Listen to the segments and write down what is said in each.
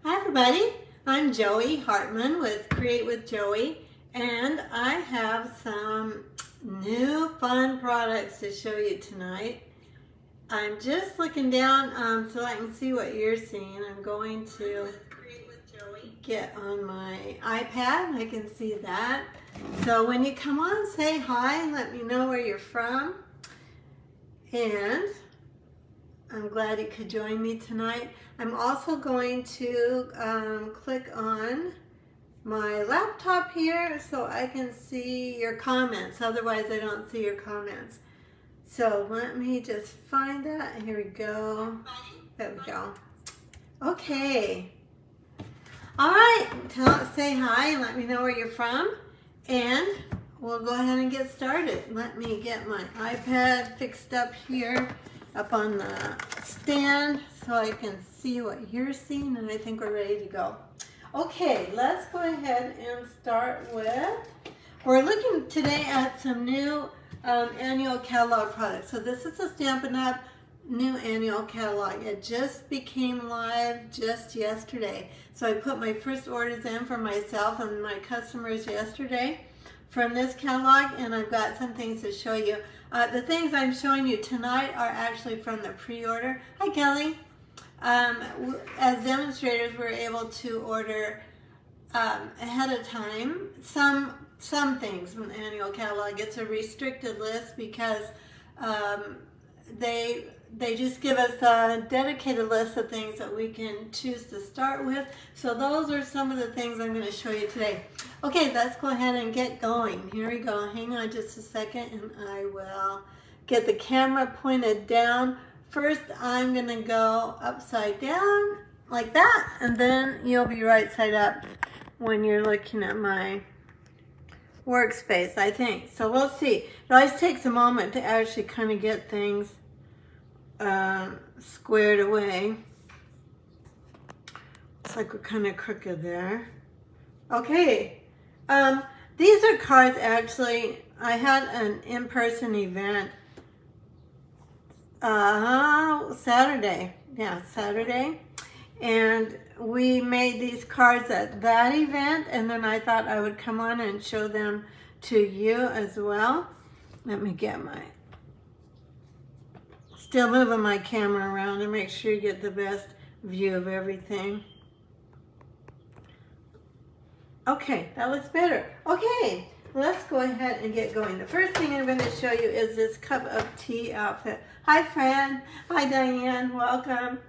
Hi everybody, I'm Joey Hartman with Create with Joey, and I have some new fun products to show you tonight. I'm just looking down so I can see what you're seeing. I'm going to get on my iPad. I can see that. So when you come on, say hi, let me know where you're from. And I'm glad you could join me tonight. I'm also going to click on my laptop here so I can see your comments. Otherwise, I don't see your comments. So let me just find that. Here we go. There we go. Okay. All right. Say hi and let me know where you're from. And we'll go ahead and get started. Let me get my iPad fixed up here, up on the stand so I can see what you're seeing, and I think we're ready to go. Okay, let's go ahead and start with, we're looking today at some new annual catalog products. So this is a Stampin' Up! New annual catalog. It just became live just yesterday. So I put my first orders in for myself and my customers yesterday from this catalog, and I've got some things to show you. The things I'm showing you tonight are actually from the pre-order. Hi Kelly. As demonstrators, we're able to order ahead of time some things from the annual catalog. It's a restricted list because they just give us a dedicated list of things that we can choose to start with. So those are some of the things I'm going to show you today. Okay, let's go ahead and get going. Here we go. Hang on just a second and I will get the camera pointed down. First, I'm going to go upside down like that, and then you'll be right side up when you're looking at my workspace, I think. So we'll see. It always takes a moment to actually kind of get things squared away. Looks like we're kind of crooked there. Okay. These are cards actually. I had an in-person event Saturday. Yeah, Saturday. And we made these cards at that event, and then I thought I would come on and show them to you as well. Let me get my, still moving my camera around to make sure you get the best view of everything. Okay, that looks better. Okay, let's go ahead and get going. The first thing I'm going to show you is this cup of tea outfit. Hi, Fran. Hi, Diane. Welcome.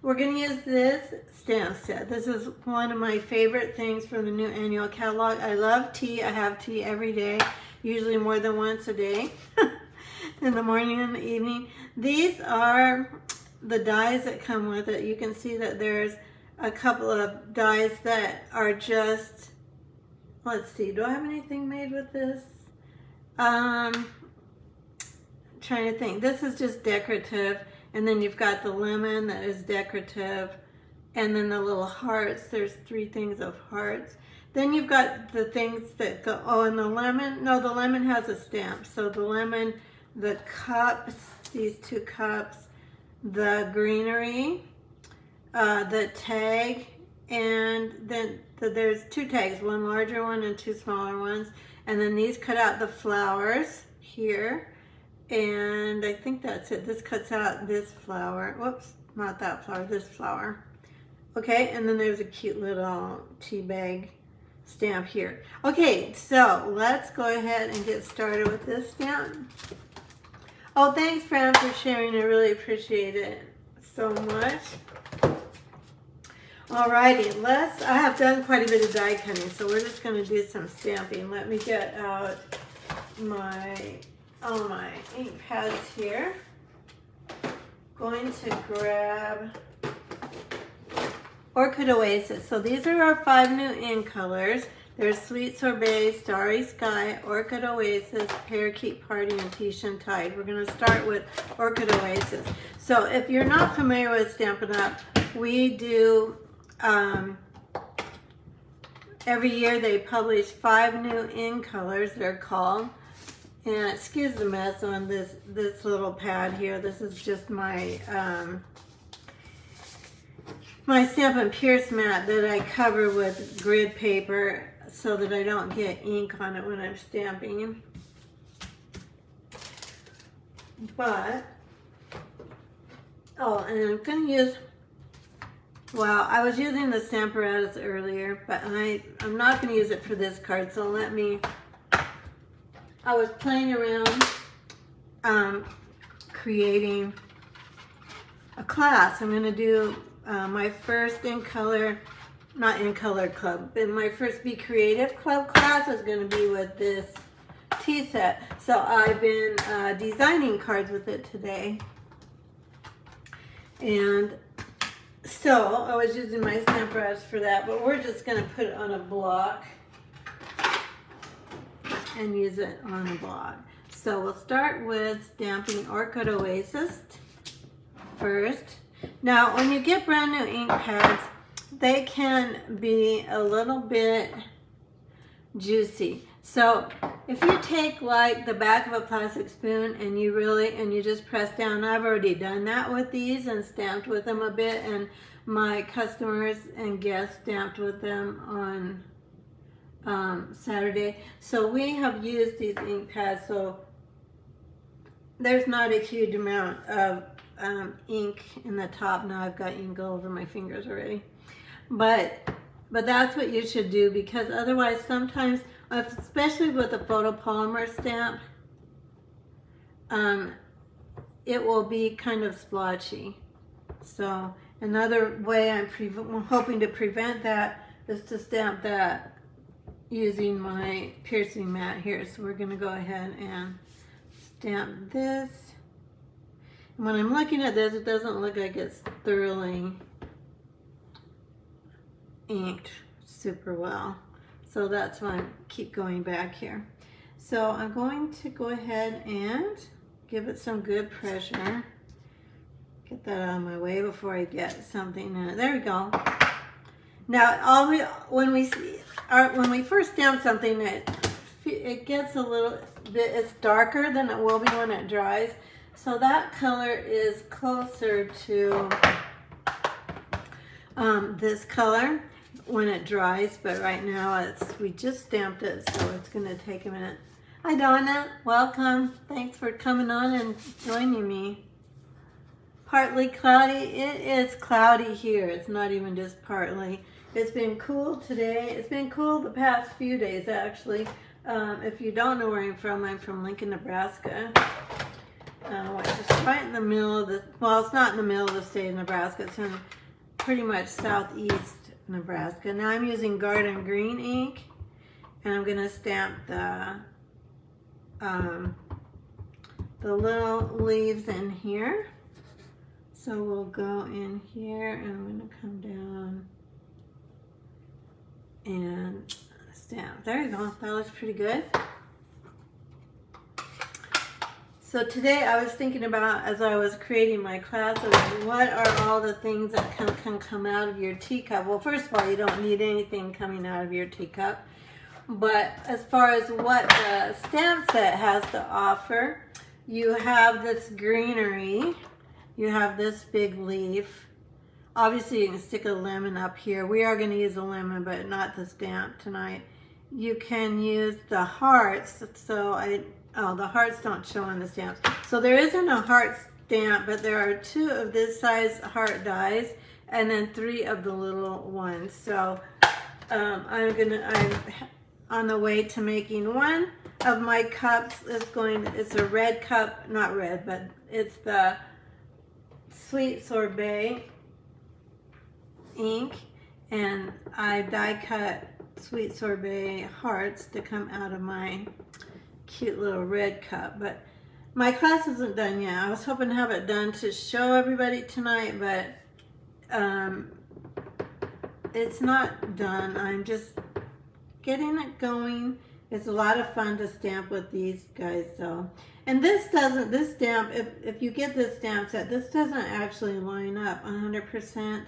We're going to use this stamp set. This is one of my favorite things from the new annual catalog. I love tea. I have tea every day, usually more than once a day, in the morning and the evening. These are the dies that come with it. You can see that there's a couple of dies that are just, let's see, do I have anything made with this? Trying to think. This is just decorative, and then you've got the lemon that is decorative, and then the little hearts. There's 3 things of hearts. Then you've got the things that go, oh, and the lemon, no, the lemon has a stamp. So the lemon, the cups, these 2 cups, the greenery, the tag, and then there's 2 tags, one larger one and 2 smaller ones. And then these cut out the flowers here. And I think that's it. This cuts out this flower. Whoops, not that flower, this flower. Okay, and then there's a cute little tea bag stamp here. Okay, so let's go ahead and get started with this stamp. Oh, thanks, Fran, for sharing. I really appreciate it so much. Alrighty, I have done quite a bit of die cutting, so we're just going to do some stamping. Let me get out all my ink pads here. Going to grab Orchid Oasis. So these are our 5 new ink colors. There's Sweet Sorbet, Starry Sky, Orchid Oasis, Parakeet Party, and Titian Tide. We're going to start with Orchid Oasis. So if you're not familiar with Stampin' Up, we do, every year they publish 5 new ink colors, they're called. And excuse the mess on this little pad here. This is just my my Stampin' Pierce mat that I cover with grid paper so that I don't get ink on it when I'm stamping. But, oh, and I'm going to use, well, I was using the Stamparatus earlier, but I'm not going to use it for this card, so I was playing around creating a class. I'm going to do my first not in color club, but my first Be Creative Club class is going to be with this tea set. So I've been designing cards with it today. And so I was using my Stamparatus for that, but we're just going to put it on a block and use it on a block. So we'll start with stamping Orchid Oasis first. Now, when you get brand new ink pads, they can be a little bit juicy. So if you take like the back of a plastic spoon and you just press down, I've already done that with these and stamped with them a bit, and my customers and guests stamped with them on Saturday. So we have used these ink pads, so there's not a huge amount of ink in the top. Now I've got ink all over my fingers already. But that's what you should do, because otherwise sometimes, especially with a photopolymer stamp, it will be kind of splotchy. So another way I'm hoping to prevent that is to stamp that using my piercing mat here. So we're going to go ahead and stamp this. And when I'm looking at this, it doesn't look like it's thoroughly inked super well. So that's why I keep going back here. So I'm going to go ahead and give it some good pressure. Get that out of my way before I get something in it. There we go. Now, when we first stamp something, it gets a little bit, it's darker than it will be when it dries. So that color is closer to this color when it dries, but right now we just stamped it, so it's going to take a minute. Hi Donna, welcome. Thanks for coming on and joining me. Partly cloudy. It is cloudy here. It's not even just partly. It's been cool today. It's been cool the past few days, actually. If you don't know where I'm from Lincoln, Nebraska. Which is right in the middle of the, well, it's not in the middle of the state of Nebraska. It's in pretty much southeast Nebraska. Now I'm using Garden Green ink, and I'm going to stamp the little leaves in here. So we'll go in here, and I'm going to come down and stamp. There you go. That looks pretty good. So today I was thinking about, as I was creating my classes, what are all the things that can come out of your teacup? Well, first of all, you don't need anything coming out of your teacup. But as far as what the stamp set has to offer, you have this greenery. You have this big leaf. Obviously, you can stick a lemon up here. We are going to use a lemon, but not the stamp tonight. You can use the hearts. So the hearts don't show on the stamps. So there isn't a heart stamp, but there are 2 of this size heart dies, and then 3 of the little ones. So I'm on the way to making one of my cups. It's a red cup, not red, but it's the Sweet Sorbet ink, and I die cut Sweet Sorbet hearts to come out of my cute little red cup. But my class isn't done yet. I was hoping to have it done to show everybody tonight, but it's not done. I'm just getting it going. It's a lot of fun to stamp with these guys though. And this stamp, if you get this stamp set, this doesn't actually line up 100%.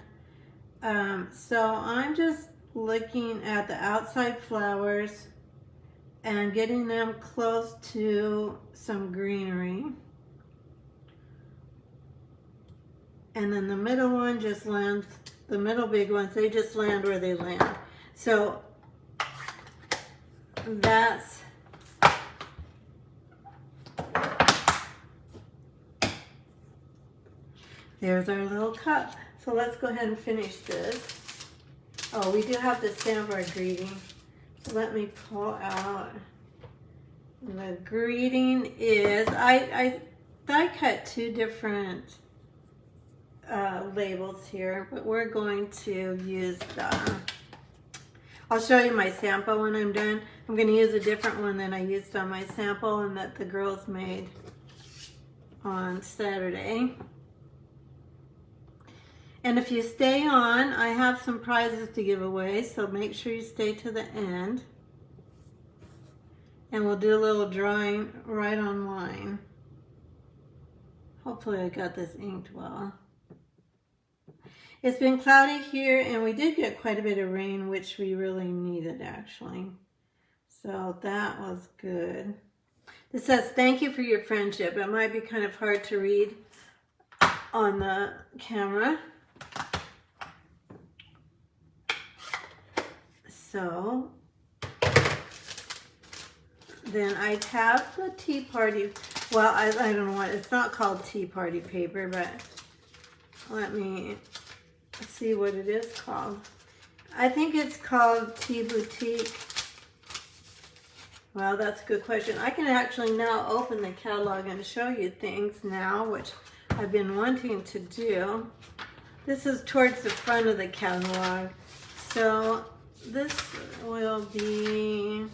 So I'm just looking at the outside flowers and getting them close to some greenery. And then the middle one just lands the middle big ones, they just land where they land. So that's there's our little cup. So let's go ahead and finish this. Oh, we do have to stamp our greeting. So let me pull out. The greeting is, I cut two different labels here, but we're going to use I'll show you my sample when I'm done. I'm going to use a different one than I used on my sample and that the girls made on Saturday. And if you stay on, I have some prizes to give away, so make sure you stay to the end. And we'll do a little drawing right online. Hopefully I got this inked well. It's been cloudy here, and we did get quite a bit of rain, which we really needed actually. So that was good. This says, thank you for your friendship. It might be kind of hard to read on the camera. So then I have the tea party. Well, I don't know what, it's not called tea party paper, but let me see what it is called. I think it's called Tea Boutique. Well, that's a good question. I can actually now open the catalog and show you things now, which I've been wanting to do. This is towards the front of the catalog. So this will be,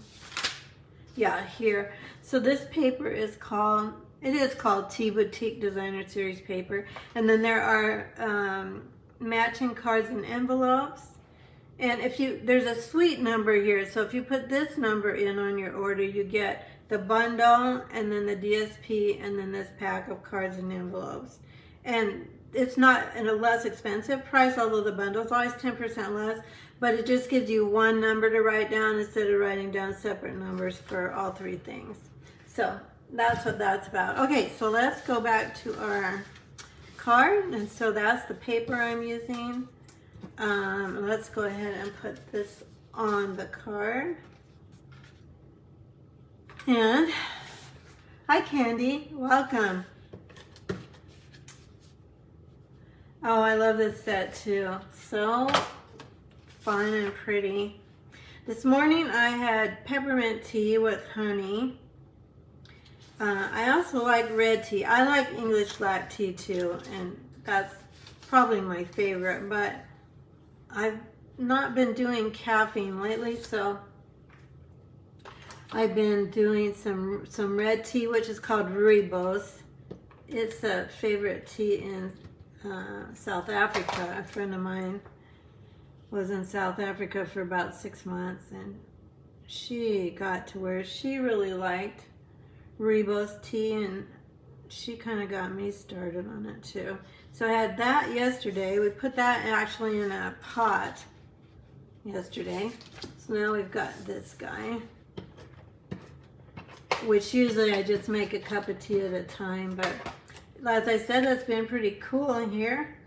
yeah, here. So this paper is called, it is called Tea Boutique Designer Series paper. And then there are matching cards and envelopes. And if you, there's a suite number here. So if you put this number in on your order, you get the bundle and then the DSP and then this pack of cards and envelopes. And it's not at a less expensive price, although the bundle is always 10% less. But it just gives you one number to write down instead of writing down separate numbers for all three things. So that's what that's about. Okay, so let's go back to our card. And so that's the paper I'm using. Let's go ahead and put this on the card. And hi Candy, welcome. Oh, I love this set too. So fun and pretty. This morning I had peppermint tea with honey. I also like red tea. I like English black tea too, and that's probably my favorite, but I've not been doing caffeine lately, so I've been doing some red tea, which is called rooibos. It's a favorite tea in South Africa. A friend of mine was in South Africa for about 6 months, and she got to where she really liked rooibos tea, and she kind of got me started on it too. So I had that yesterday. We put that actually in a pot yesterday. So now we've got this guy, which usually I just make a cup of tea at a time, but as I said, it's been pretty cool in here,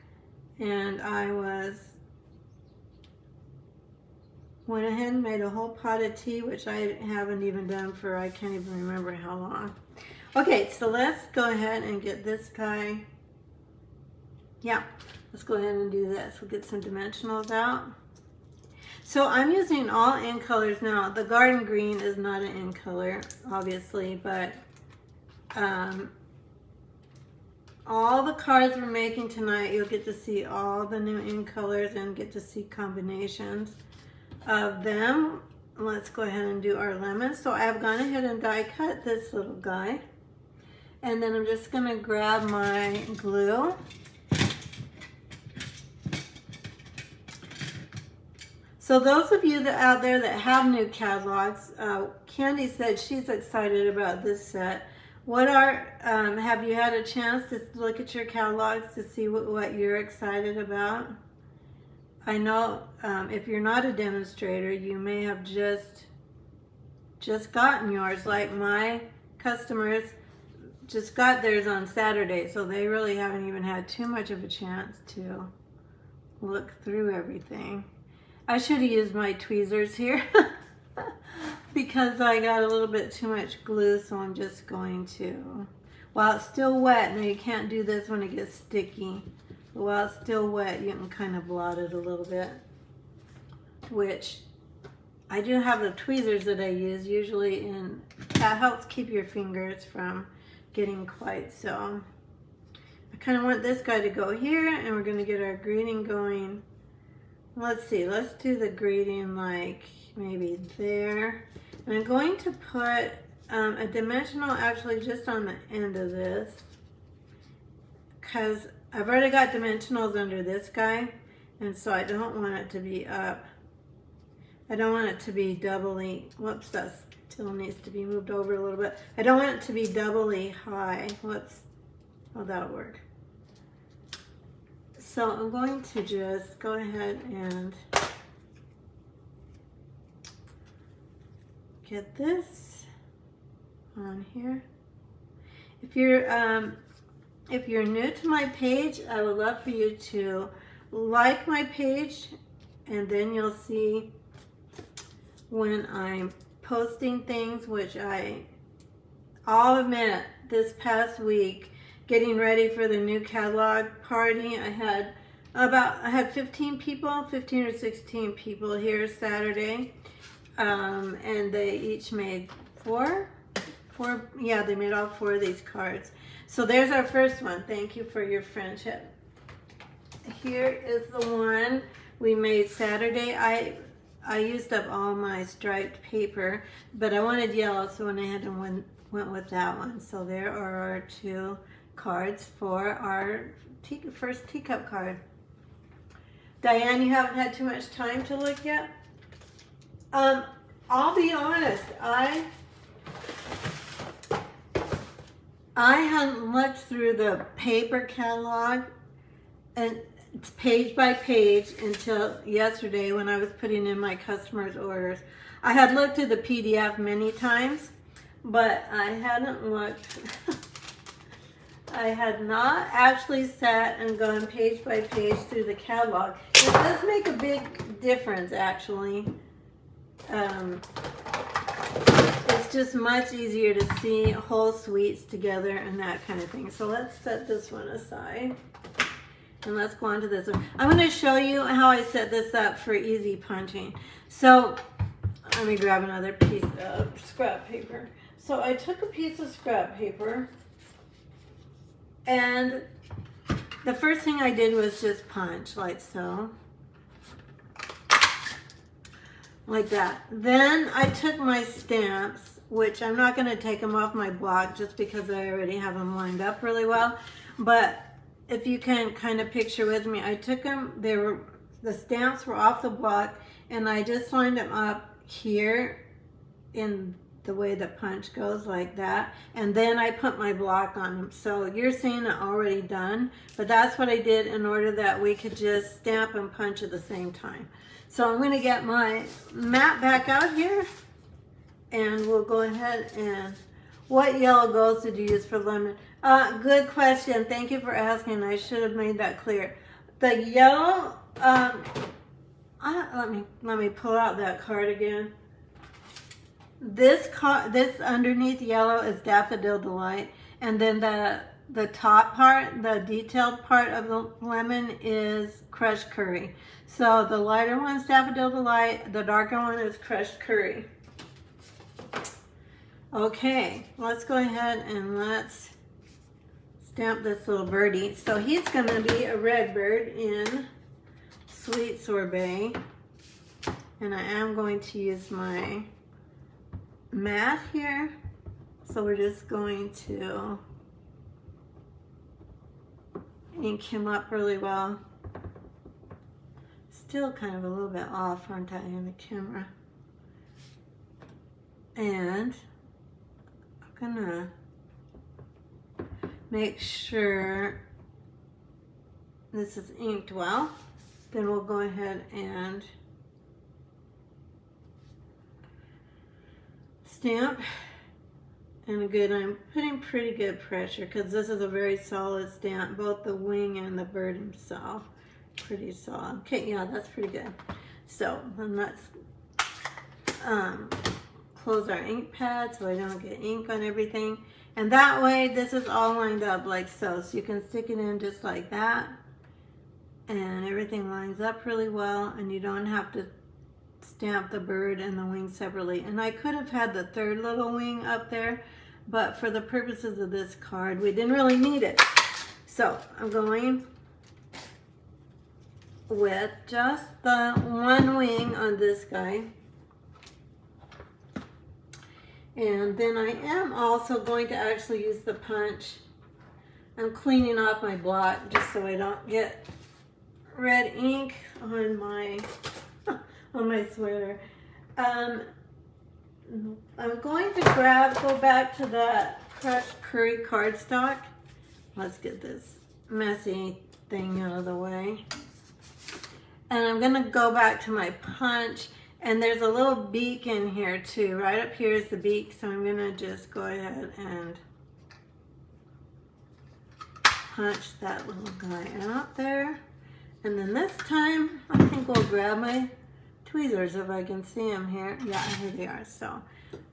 and I went ahead and made a whole pot of tea, which I haven't even done for, I can't even remember how long. Okay, so let's go ahead and get this guy. Yeah, let's go ahead and do this. We'll get some dimensionals out. So I'm using all in colors now. The garden green is not an in color, obviously, but all the cards we're making tonight, you'll get to see all the new in colors and get to see combinations of them. Let's go ahead and do our lemons. So I've gone ahead and die cut this little guy. And then I'm just gonna grab my glue. So those of you that out there that have new catalogs, Candy said she's excited about this set. What are, have you had a chance to look at your catalogs to see what you're excited about? I know if you're not a demonstrator, you may have just gotten yours. Like my customers just got theirs on Saturday, so they really haven't even had too much of a chance to look through everything. I should have used my tweezers here because I got a little bit too much glue, so I'm just going to, while it's still wet, now you can't do this when it gets sticky, but while it's still wet, you can kind of blot it a little bit, which I do have the tweezers that I use usually, and that helps keep your fingers from getting quite so. I kind of want this guy to go here, and we're going to get our greeting going. Let's see, let's do the greeting like maybe there. And I'm going to put a dimensional actually just on the end of this, because I've already got dimensionals under this guy, and so I don't want it to be up. I don't want it to be doubly, whoops, that still needs to be moved over a little bit. I don't want it to be doubly high. Oh, that'll work. So I'm going to just go ahead and get this on here. If you're new to my page, I would love for you to like my page, and then you'll see when I'm posting things, which I'll admit, this past week, getting ready for the new catalog party, I had 15 or 16 people here Saturday, and they each made four, yeah, they made all 4 of these cards. So there's our first one. Thank you for your friendship. Here is the one we made Saturday. I used up all my striped paper, but I wanted yellow, so I went ahead and went with that one. So there are our 2 cards for our first teacup card. Diane, you haven't had too much time to look yet? I'll be honest, I hadn't looked through the paper catalog and it's page by page until yesterday when I was putting in my customers' orders. I had looked at the PDF many times, but I hadn't looked. I had not actually sat and gone page by page through the catalog. It does make a big difference, actually. It's just much easier to see whole suites together and that kind of thing. So let's set this one aside. And let's go on to this one. I'm going to show you how I set this up for easy punching. So let me grab another piece of scrap paper. So I took a piece of scrap paper, and the first thing I did was just punch like so. Like that. Then I took my stamps, which I'm not going to take them off my block just because I already have them lined up really well. But if you can kind of picture with me, I took them, the stamps were off the block, and I just lined them up here in the way the punch goes, like that, and then I put my block on them. So you're seeing it already done, but that's what I did in order that we could just stamp and punch at the same time. So I'm going to get my mat back out here, and we'll go ahead and, what yellow goals did you use for lemon? Good question. Thank you for asking. I should have made that clear. The yellow, let me pull out that card again. This underneath yellow is Daffodil Delight, and then the top part, the detailed part of the lemon, is Crushed Curry. So the lighter one is Daffodil Delight, the darker one is Crushed Curry. Okay, let's go ahead and let's stamp this little birdie. So he's going to be a red bird in Sweet Sorbet, and I am going to use my mat here. So we're just going to ink him up really well. Still kind of a little bit off, aren't I, in the camera? And I'm gonna make sure this is inked well. Then we'll go ahead and stamp. And again, I'm putting pretty good pressure because this is a very solid stamp, both the wing and the bird himself. pretty solid. Okay, yeah, that's pretty good. So then let's close our ink pad so I don't get ink on everything. And that way, this is all lined up like so. So you can stick it in just like that. And everything lines up really well. And you don't have to stamp the bird and the wing separately. And I could have had the third little wing up there. But for the purposes of this card, we didn't really need it. So I'm going with just the one wing on this guy. And then I am also going to actually use the punch. I'm cleaning off my block just so I don't get red ink on my on my sweater. I'm going to go back to that crushed curry cardstock. Let's get this messy thing out of the way. And I'm gonna go back to my punch. And there's a little beak in here too. Right up here is the beak, so I'm gonna just go ahead and punch that little guy out there. And then this time, I think we'll grab my tweezers if I can see them here. Yeah, here they are. So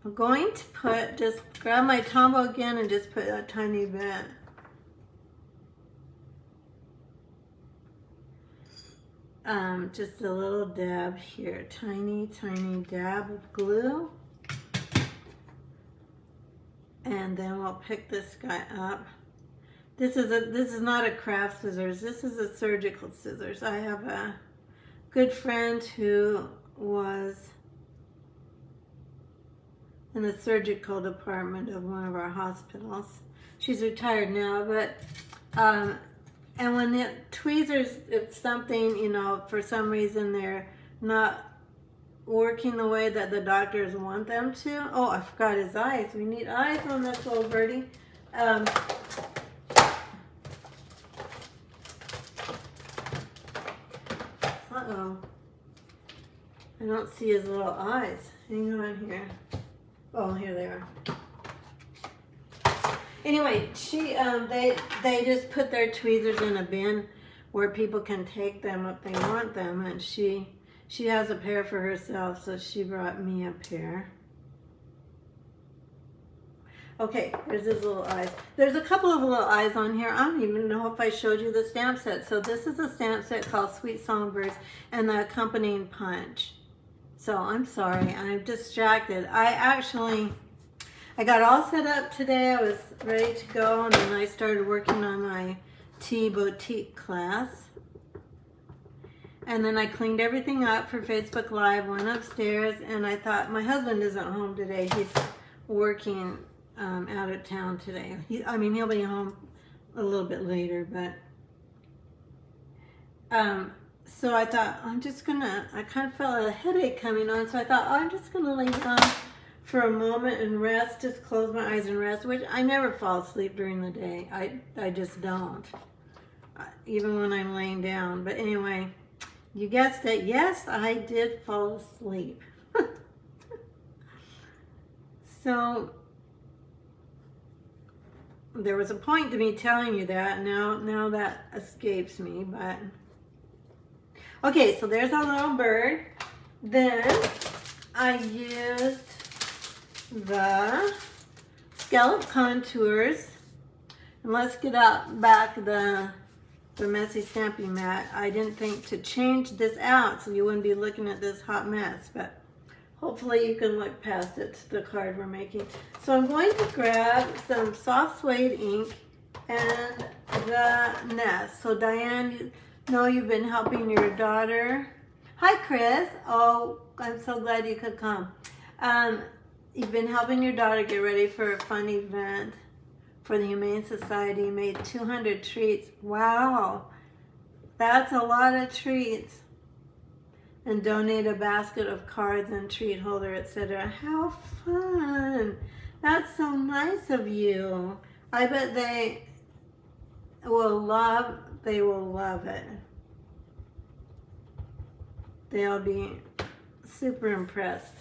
I'm going to just grab my Tombow again and just put a tiny bit. Just a little dab here, tiny dab of glue. And then we'll pick this guy up. This is not a craft scissors, this is a surgical scissors. I have a good friend who was in the surgical department of one of our hospitals. She's retired now, but and when the tweezers, if something, you know, for some reason they're not working the way that the doctors want them to. Oh, I forgot his eyes. We need eyes on this little birdie. Uh-oh. I don't see his little eyes. Hang on here. Oh, here they are. Anyway, they just put their tweezers in a bin where people can take them if they want them, and she has a pair for herself, so she brought me a pair. Okay, there's his little eyes. There's a couple of little eyes on here. I don't even know if I showed you the stamp set. So this is a stamp set called Sweet Songbirds and the accompanying punch. So I'm sorry, I'm distracted. I got all set up today. I was ready to go, and then I started working on my tea boutique class. And then I cleaned everything up for Facebook Live, went upstairs, and I thought, my husband isn't home today. He's working out of town today. He'll be home a little bit later, but so I thought, I kind of felt a headache coming on, so I thought, I'm just gonna lay down for a moment and rest, just close my eyes and rest, which I never fall asleep during the day. I just don't, even when I'm laying down. But anyway, you guessed it. Yes, I did fall asleep. So there was a point to me telling you that. Now that escapes me, but okay, so there's our little bird. Then I used the scallop contours, and let's get out back the messy stamping mat. I didn't think to change this out so you wouldn't be looking at this hot mess, but hopefully you can look past it to the card we're making. So I'm going to grab some soft suede ink and the nest. So Diane, you know you've been helping your daughter. Hi Chris. Oh, I'm so glad you could come. You've been helping your daughter get ready for a fun event for the Humane Society. You made 200 treats. Wow, that's a lot of treats. And donate a basket of cards and treat holder, etc. How fun! That's so nice of you. I bet they will love it. They'll be super impressed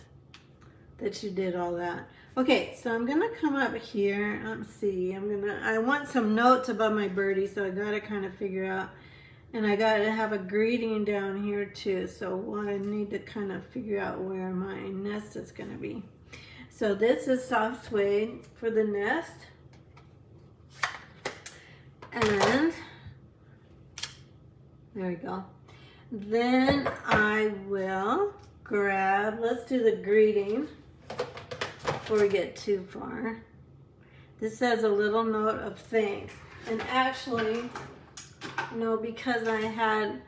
that you did all that. Okay, so I'm gonna come up here. Let's see. I want some notes about my birdie, so I gotta kind of figure out And I got to have a greeting down here too. So I need to kind of figure out where my nest is going to be. So this is soft suede for the nest. And there we go. Then I will grab, let's do the greeting before we get too far. This says a little note of thanks. And actually, you know, because I had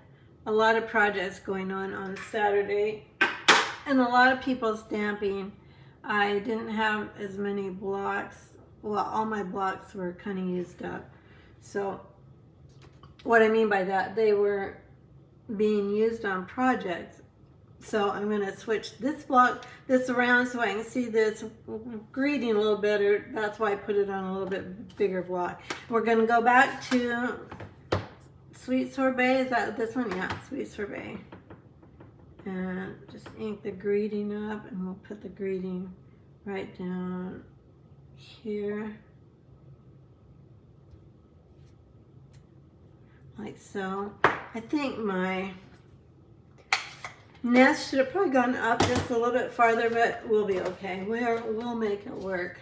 a lot of projects going on Saturday and a lot of people stamping, I didn't have as many blocks. Well, all my blocks were kind of used up. So what I mean by that, they were being used on projects. So I'm going to switch this block, this around so I can see this greeting a little better. That's why I put it on a little bit bigger block. We're going to go back to Sweet Sorbet. Is that this one? Yeah, Sweet Sorbet. And just ink the greeting up, and we'll put the greeting right down here. Like so. I think my nest should have probably gone up just a little bit farther, but we'll be okay. We'll make it work.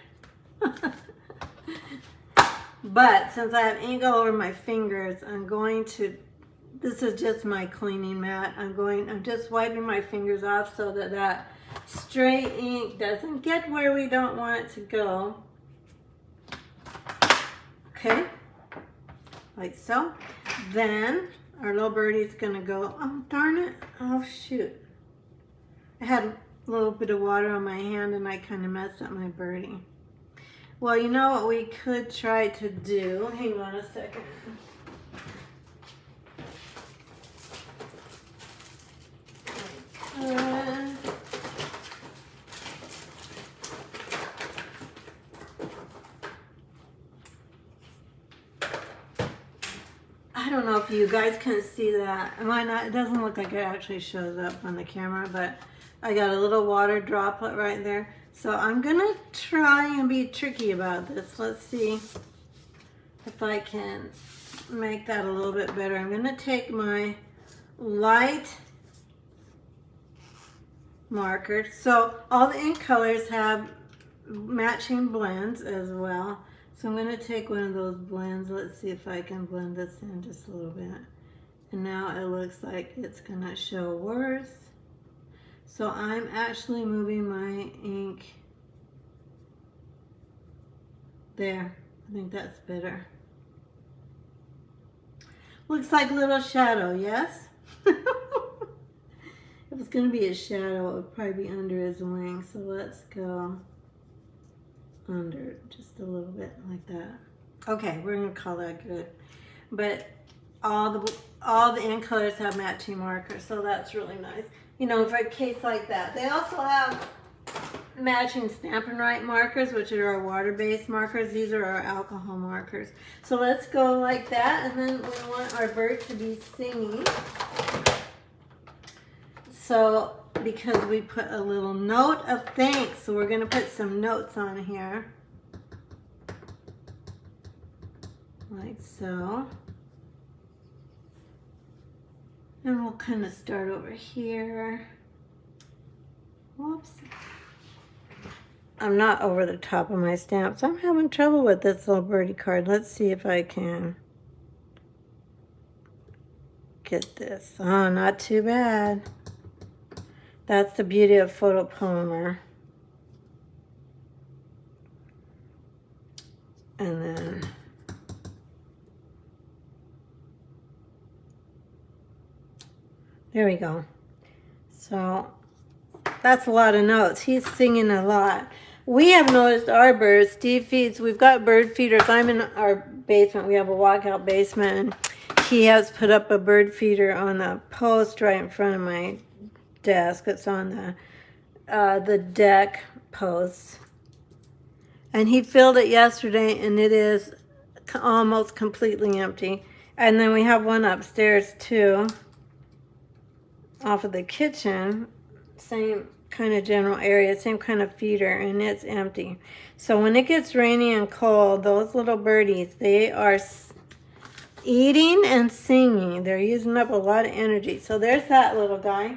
But since I have ink all over my fingers, I'm going to, this is just my cleaning mat. I'm just wiping my fingers off so that that stray ink doesn't get where we don't want it to go. Okay, like so. Then our little birdie's gonna go, oh darn it, oh shoot. I had a little bit of water on my hand and I kind of messed up my birdie. Well, you know what we could try to do, hang on a second. I don't know if you guys can see that. It might not, it doesn't look like it actually shows up on the camera, but I got a little water droplet right there. So I'm gonna try and be tricky about this. Let's see if I can make that a little bit better. I'm gonna take my light marker. So all the ink colors have matching blends as well. So I'm going to take one of those blends. Let's see if I can blend this in just a little bit. And now it looks like it's going to show worse. So I'm actually moving my ink there. I think that's better. Looks like a little shadow, yes? If it's going to be a shadow, it would probably be under his wing. So let's go under just a little bit like that. Okay, we're gonna call that good. But all the ink colors have matching markers, so that's really nice. You know, for a case like that. They also have matching Stampin' Right markers, which are our water-based markers. These are our alcohol markers. So let's go like that, and then we want our bird to be singing. So because we put a little note of thanks, so we're going to put some notes on here, like so. And we'll kind of start over here. Whoops. I'm not over the top of my stamps. I'm having trouble with this little birdie card. Let's see if I can get this. Oh, not too bad. That's the beauty of photopolymer. And then there we go. So that's a lot of notes. He's singing a lot. We have noticed our birds, Steve feeds, we've got bird feeders. I'm in our basement. We have a walkout basement, and he has put up a bird feeder on a post right in front of my desk. It's on the deck post, and he filled it yesterday, and it is almost completely empty. And then we have one upstairs too, off of the kitchen, same kind of general area, same kind of feeder, and it's empty. So when it gets rainy and cold, those little birdies, they are eating and singing. They're using up a lot of energy. So there's that little guy.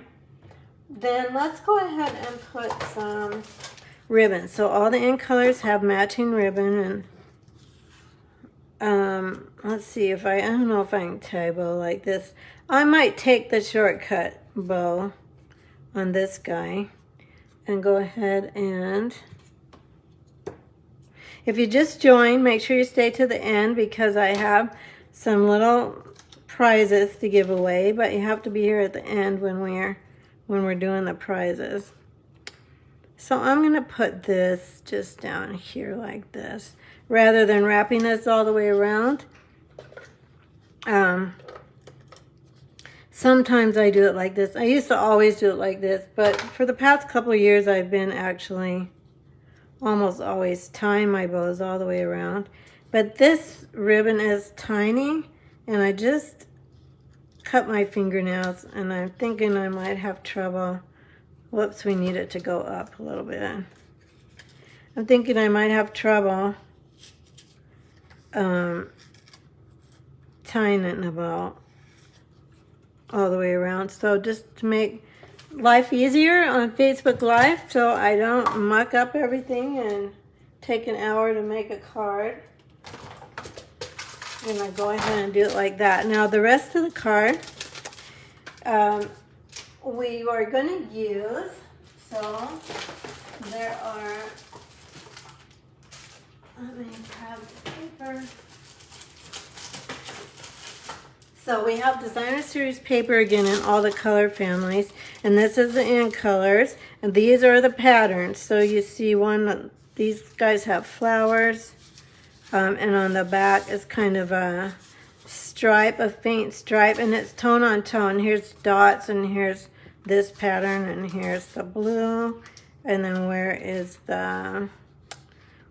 Then let's go ahead and put some ribbon. So all the ink colors have matching ribbon, and let's see if I don't know if I can tie a bow like this. I might take the shortcut bow on this guy and go ahead and, if you just joined, make sure you stay to the end because I have some little prizes to give away, but you have to be here at the end when we're doing the prizes. So I'm going to put this just down here like this, rather than wrapping this all the way around. Sometimes I do it like this. I used to always do it like this, but for the past couple of years I've been actually almost always tying my bows all the way around. But this ribbon is tiny, and I just cut my fingernails, and I'm thinking I might have trouble. Whoops, we need it to go up a little bit. I'm thinking I might have trouble tying it in a bow all the way around. So just to make life easier on Facebook Live, so I don't muck up everything and take an hour to make a card, I'm going to go ahead and do it like that. Now the rest of the card we are going to use, so there are, let me grab the paper. So we have Designer Series paper again in all the color families, and this is the ink colors, and these are the patterns. So you see one, these guys have flowers, and on the back is kind of a stripe, a faint stripe, and it's tone on tone. Here's dots, and here's this pattern, and here's the blue, and then where is the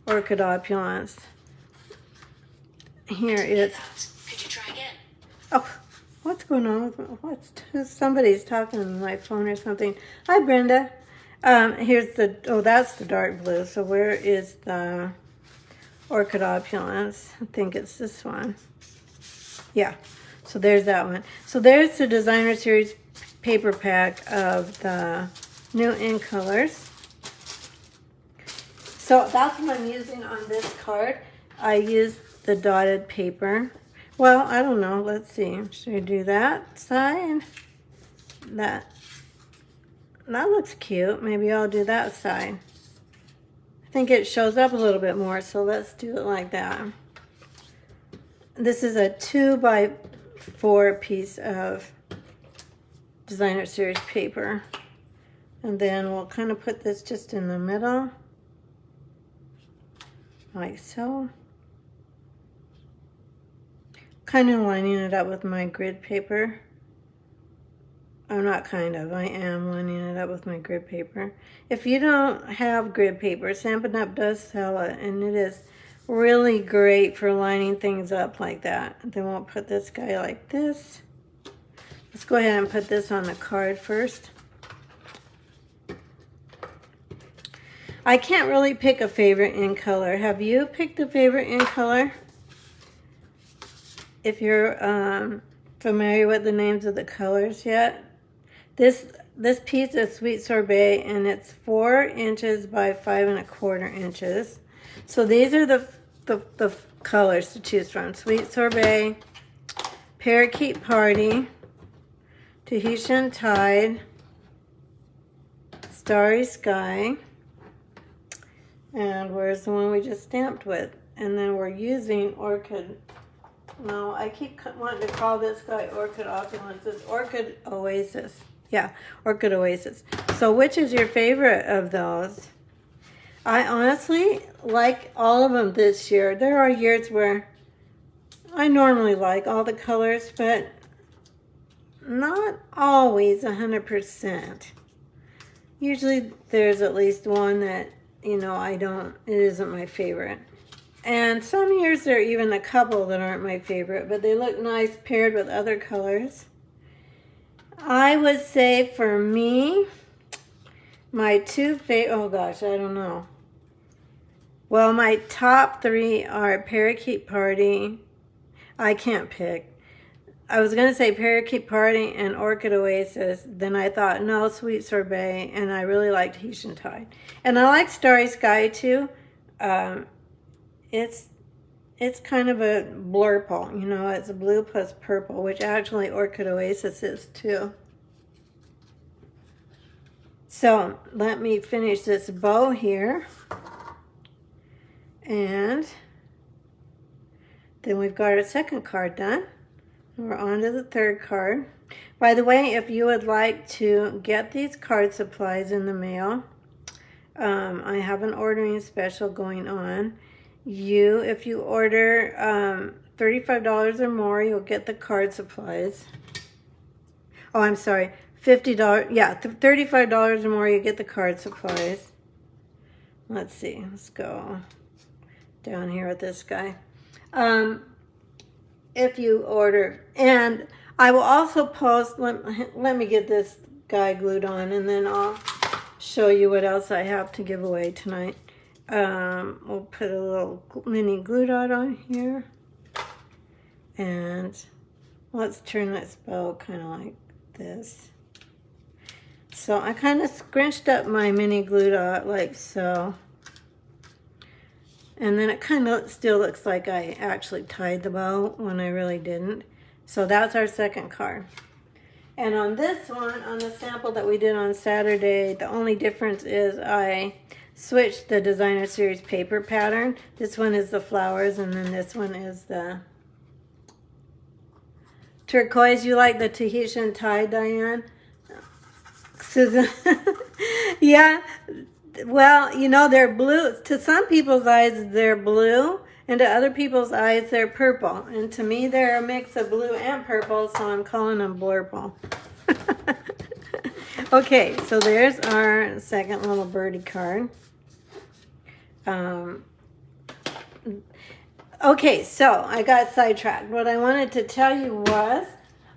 Orchid Opulence? Here is. Could you try again? Oh, what's going on with somebody's talking on my phone or something. Hi, Brenda. Here's the, oh, that's the dark blue. So where is the Orchid Opulence? I think it's this one. Yeah, so there's that one. So there's the Designer Series paper pack of the new ink colors. So that's what I'm using on this card. I used the dotted paper. Well, I don't know. Let's see. Should I do that side? That looks cute. Maybe I'll do that side. I think it shows up a little bit more, so let's do it like that. This is a 2x4 piece of Designer Series paper. And then we'll kind of put this just in the middle, like so. Kind of lining it up with my grid paper. I'm not kind of, I am lining it up with my grid paper. If you don't have grid paper, Stampin' Up! Does sell it, and it is really great for lining things up like that. Then we'll put this guy like this. Let's go ahead and put this on the card first. I can't really pick a favorite ink color. Have you picked a favorite ink color? If you're familiar with the names of the colors yet. This piece is Sweet Sorbet, and it's 4 inches by 5 1/4 inches. So these are the colors to choose from. Sweet Sorbet, Parakeet Party, Tahitian Tide, Starry Sky, and where's the one we just stamped with? And then we're using Orchid. No, I keep wanting to call this guy Orchid Opulence. It's Orchid Oasis. Yeah, Orchid Oasis. So which is your favorite of those? I honestly like all of them this year. There are years where I normally like all the colors, but not always 100%. Usually there's at least one that, you know, it isn't my favorite. And some years there are even a couple that aren't my favorite, but they look nice paired with other colors. I would say for me, my two favorite, oh gosh, I don't know. Well, my top 3 are Parakeet Party. I can't pick. I was going to say Parakeet Party and Orchid Oasis. Then I thought, no, Sweet Sorbet. And I really liked Tahitian Tide. And I like Starry Sky too. It's kind of a blurple. You know, it's blue plus purple, which actually Orchid Oasis is too. So let me finish this bow here. And then we've got our second card done. We're on to the third card. By the way, if you would like to get these card supplies in the mail, I have an ordering special going on. If you order $35 or more, you'll get the card supplies. Oh, I'm sorry, $50. Yeah, $35 or more, you get the card supplies. Let's see. Let's go down here with this guy. If you order, and I will also post, let me get this guy glued on, and then I'll show you what else I have to give away tonight. We'll put a little mini glue dot on here, and let's turn this bow kind of like this. So I kind of scrunched up my mini glue dot like so. And then it kind of still looks like I actually tied the bow when I really didn't. So that's our second card. And on this one, on the sample that we did on Saturday, the only difference is I switched the designer series paper pattern. This one is the flowers, and then this one is the turquoise. You like the Tahitian Tide, Diane? Susan? Yeah. Well, you know, they're blue. To some people's eyes, they're blue, and to other people's eyes, they're purple. And to me, they're a mix of blue and purple, so I'm calling them blurple. Okay, so there's our second little birdie card. Okay, so I got sidetracked. What I wanted to tell you was,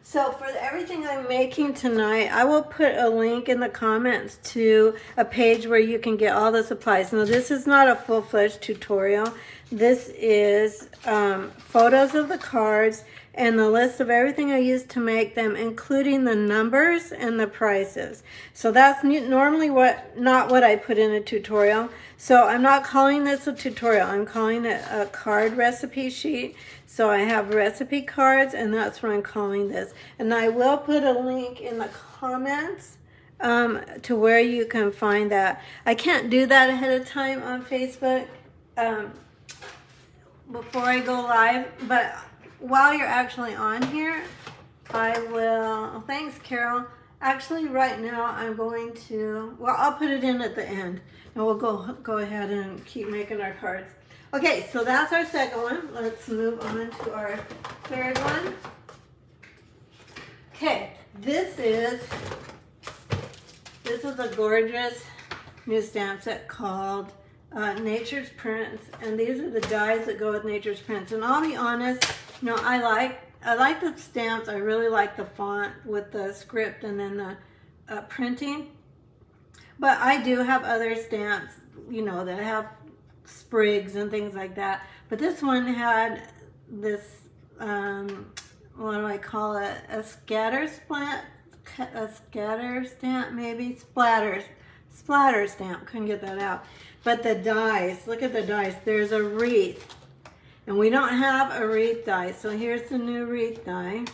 so for everything I'm making tonight, I will put a link in the comments to a page where you can get all the supplies. Now, this is not a full-fledged tutorial. This is photos of the cards and the list of everything I used to make them, including the numbers and the prices. So that's normally not what I put in a tutorial. So I'm not calling this a tutorial. I'm calling it a card recipe sheet. So I have recipe cards, and that's what I'm calling this. And I will put a link in the comments to where you can find that. I can't do that ahead of time on Facebook before I go live, but while you're actually on here, I will, thanks Carol. Actually right now I'm going to, well, I'll put it in at the end, and we'll go ahead and keep making our cards. Okay, so that's our second one. Let's move on to our third one. Okay, this is a gorgeous new stamp set called Nature's Prints, and these are the dies that go with Nature's Prints. And I'll be honest, you know, I like the stamps. I really like the font with the script and then the printing. But I do have other stamps, you know, that have sprigs and things like that. But this one had this, what do I call it? A scatter stamp, maybe? Splatter stamp. Couldn't get that out. But the dies, look at the dies. There's a wreath. And we don't have a wreath die. So here's the new wreath die.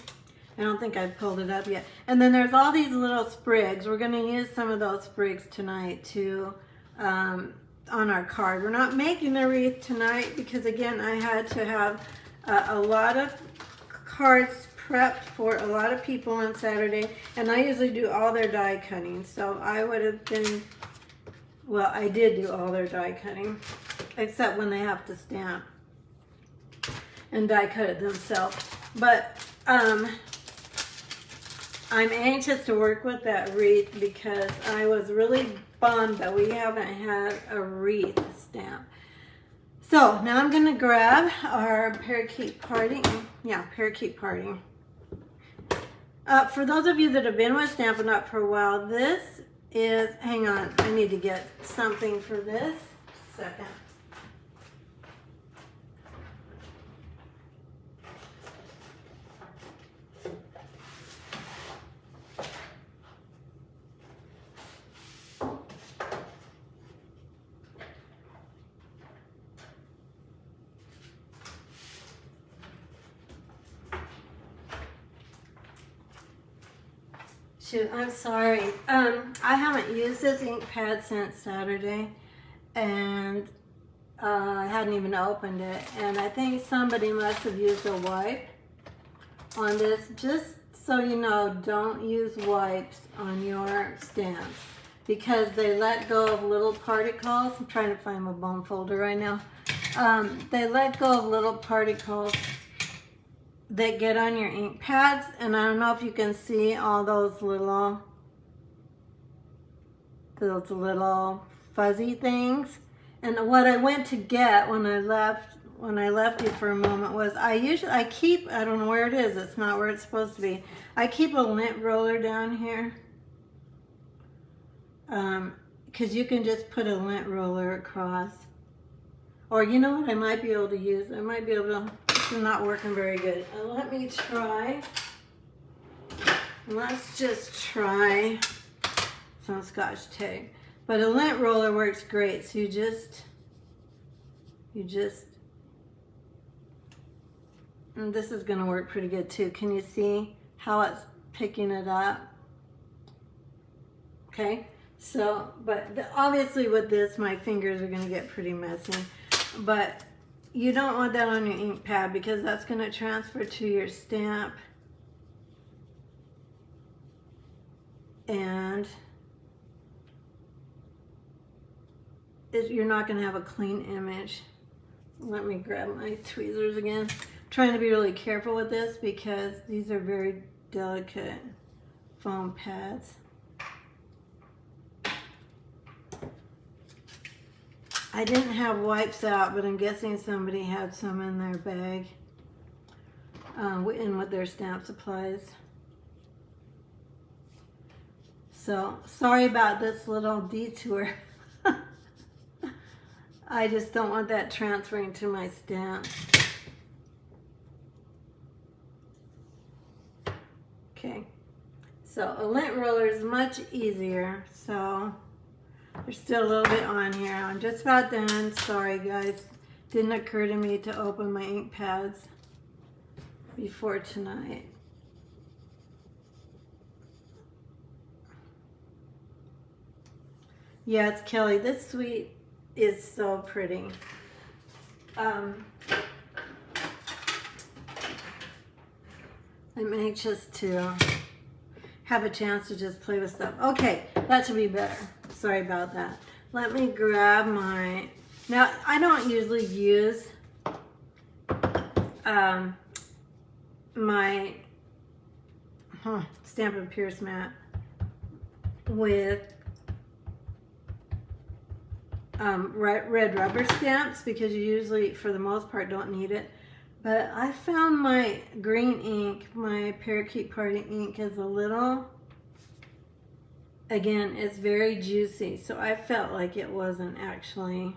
I don't think I've pulled it up yet. And then there's all these little sprigs. We're going to use some of those sprigs tonight to on our card. We're not making the wreath tonight because, again, I had to have a lot of cards prepped for a lot of people on Saturday. And I usually do all their die cutting. So I would have been, well, I did do all their die cutting, except when they have to stamp and die cut it themselves. But I'm anxious to work with that wreath because I was really bummed that we haven't had a wreath stamp. So now I'm gonna grab our Parakeet Party. Yeah, Parakeet Party. For those of you that have been with Stampin' Up! For a while, this is, hang on, I need to get something for this. Second. Shoot, I'm sorry. I haven't used this ink pad since Saturday, and I hadn't even opened it. And I think somebody must have used a wipe on this. Just so you know, don't use wipes on your stamps because they let go of little particles. I'm trying to find my bone folder right now. They let go of little particles that get on your ink pads, and I don't know if you can see all those little fuzzy things. And what I went to get when I left you for a moment was I keep, I don't know where it is, it's not where it's supposed to be. I keep a lint roller down here because you can just put a lint roller across. Or you know what I might be able to use? I might be able to, this is not working very good. Let me try. Let's just try some Scotch tape. But a lint roller works great. So you just, and this is gonna work pretty good too. Can you see how it's picking it up? Okay, so, but obviously with this, my fingers are gonna get pretty messy. But you don't want that on your ink pad because that's going to transfer to your stamp. And you're not going to have a clean image. Let me grab my tweezers again. I'm trying to be really careful with this because these are very delicate foam pads. I didn't have wipes out, but I'm guessing somebody had some in their bag, in with their stamp supplies. So, sorry about this little detour. I just don't want that transferring to my stamp. Okay, so a lint roller is much easier, so there's still a little bit on here. I'm just about done. Sorry guys. Didn't occur to me to open my ink pads before tonight. Yeah, it's Kelly. This suite is so pretty. I'm anxious to have a chance to just play with stuff. Okay, that should be better. Sorry about that. Let me grab my, now I don't usually use my Stampin' Pierce mat with red rubber stamps because you usually, for the most part, don't need it. But I found my green ink, my Parakeet Party ink, is a little, again, it's very juicy, so I felt like it wasn't actually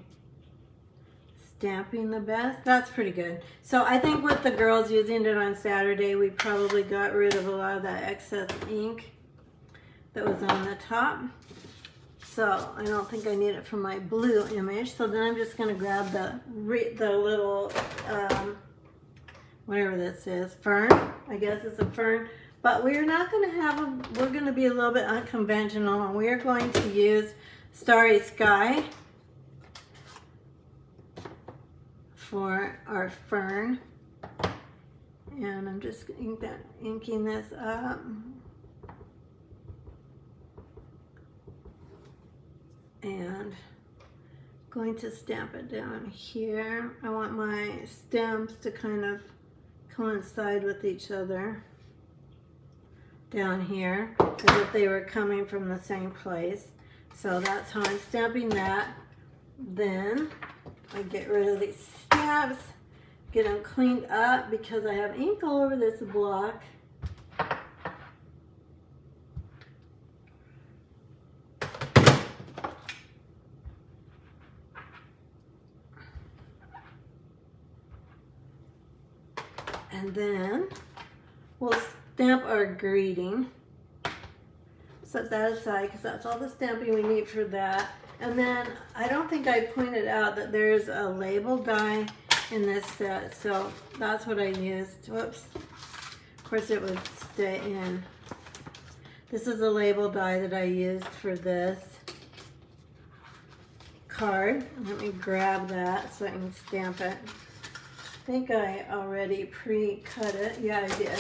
stamping the best. That's pretty good. So I think with the girls using it on Saturday, we probably got rid of a lot of that excess ink that was on the top. So I don't think I need it for my blue image. So then I'm just going to grab the little, whatever this is, fern. I guess it's a fern. But we're not going to have we're going to be a little bit unconventional, and we are going to use Starry Sky for our fern. And I'm just inking this up. And going to stamp it down here. I want my stems to kind of coincide with each other down here, as if they were coming from the same place. So that's how I'm stamping that. Then I get rid of these stamps, get them cleaned up because I have ink all over this block. And then we'll stamp our greeting. Set that aside because that's all the stamping we need for that. And then I don't think I pointed out that there's a label die in this set, so that's what I used. Whoops. Of course it would stay in. This is a label die that I used for this card. Let me grab that so I can stamp it. I think I already pre-cut it. Yeah, I did.